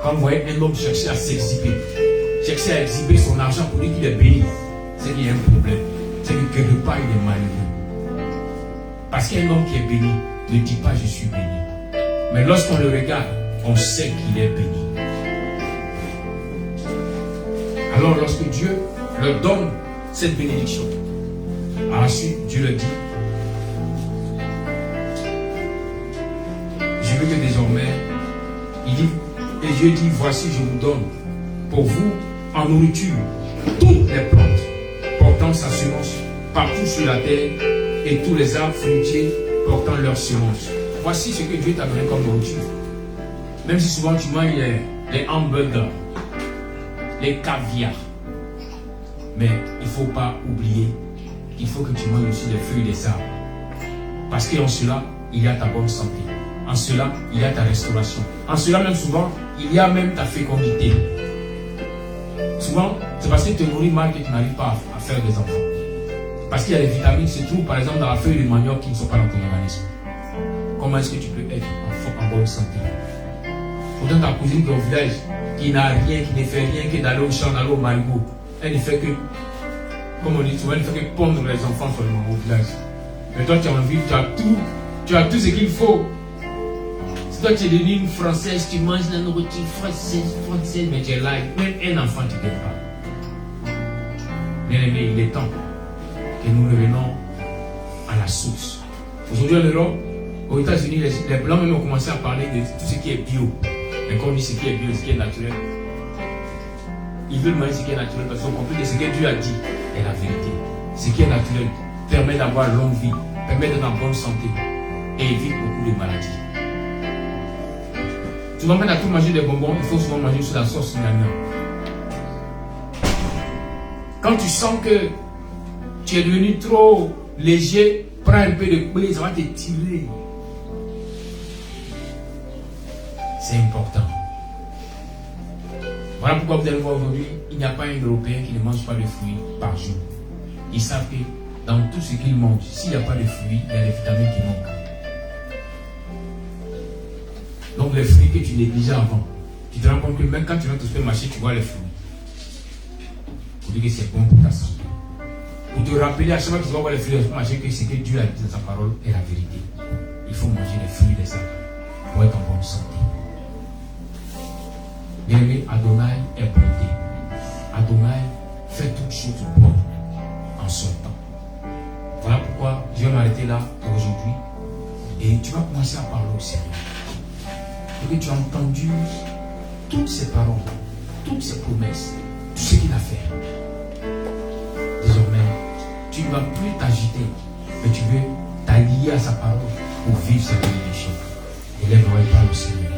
S3: Quand vous voyez un homme chercher à s'exhiber, chercher à exhiber son argent pour dire qu'il est béni, c'est qu'il y a un problème. C'est que quelque part il est malheureux. Parce qu'un homme qui est béni ne dit pas je suis béni. Mais lorsqu'on le regarde, on sait qu'il est béni. Alors lorsque Dieu leur donne cette bénédiction, à la suite, Dieu leur dit, je veux que désormais, il dit, et Dieu dit, voici je vous donne pour vous en nourriture toutes les plantes portant sa semence partout sur la terre et tous les arbres fruitiers portant leur semence. Voici ce que Dieu t'a donné comme nourriture. Même si souvent tu manges les hamburgers, les caviars, mais il ne faut pas oublier qu'il faut que tu manges aussi les feuilles des arbres. Parce qu'en cela, il y a ta bonne santé. En cela, il y a ta restauration. En cela, même souvent, il y a même ta fécondité. Souvent, c'est parce que tu te nourris mal que tu n'arrives pas à faire des enfants. Parce qu'il y a des vitamines qui se trouvent, par exemple, dans la feuille de manioc qui ne sont pas dans ton organisme. Comment est-ce que tu peux être en bonne santé? Pourtant, ta cousine qui est au village, qui n'a rien, qui ne fait rien que d'aller au champ, d'aller au marigot, elle ne fait que, comme on dit souvent, elle ne fait que pondre les enfants seulement au village. Mais toi, tu as envie, tu as tout ce qu'il faut. Si toi, tu es devenu une Française, tu manges la nourriture française, mais tu es là, même un enfant, tu ne gagnes pas. Bien aimé, il est temps que nous revenons à la source. Aujourd'hui, en Europe, aux États-Unis, les Blancs même ont commencé à parler de tout ce qui est bio. Mais quand on dit ce qui est bio, ce qui est naturel, ils veulent manger ce qui est naturel parce qu'ils ont compris que ce que Dieu a dit est la vérité. Ce qui est naturel permet d'avoir longue vie, permet d'être en bonne santé et évite beaucoup de maladies. Tu m'emmènes à tout manger des bonbons, il faut souvent manger sur la sauce miam. Quand tu sens que tu es devenu trop léger, prends un peu de poulet, ça va te tirer. C'est important. Voilà pourquoi vous allez voir aujourd'hui, il n'y a pas un Européen qui ne mange pas de fruits par jour. Ils savent que dans tout ce qu'ils mangent, s'il n'y a pas de fruits, il y a des vitamines qui manquent. Donc les fruits que tu négligeais avant, tu te rends compte que même quand tu rentres au supermarché, tu vois les fruits. Pour dire que c'est bon pour ta santé. Pour te rappeler à chaque fois que tu vas voir les fruits au supermarché que ce que Dieu a dit dans sa parole est la vérité. Il faut manger les fruits des arbres pour être en bonne santé. Bien aimé, Adonai est bonté. Adonai fait toutes choses bonnes en son temps. Voilà pourquoi je vais m'arrêter là aujourd'hui. Et tu vas commencer à parler au Seigneur. Et que tu as entendu toutes ces paroles, toutes ces promesses, tout ce qu'il a fait. Désormais, tu ne vas plus t'agiter, mais tu veux t'allier à sa parole pour vivre cette bénédiction. Élève-toi et parle au Seigneur.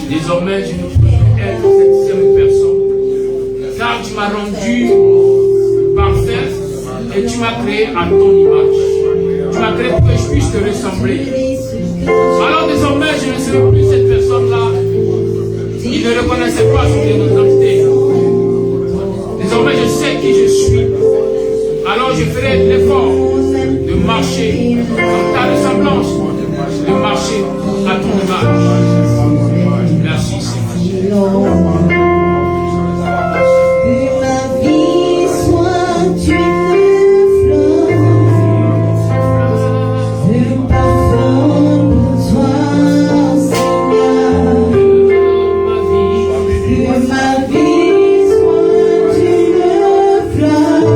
S3: Désormais, je ne peux plus être cette seule personne, car tu m'as rendu parfait et tu m'as créé à ton image. Tu m'as créé pour que je puisse te ressembler. Alors désormais, je ne serai plus cette personne-là qui ne reconnaissait pas son identité. Désormais, je sais qui je suis. Alors je ferai l'effort de marcher dans ta ressemblance, de marcher à ton image. Merci Seigneur.
S1: Que ma vie soit une fleur, un parfum pour toi, Seigneur. Que ma vie soit une fleur,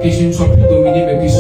S2: Que je ne sois plus dominé, mais que je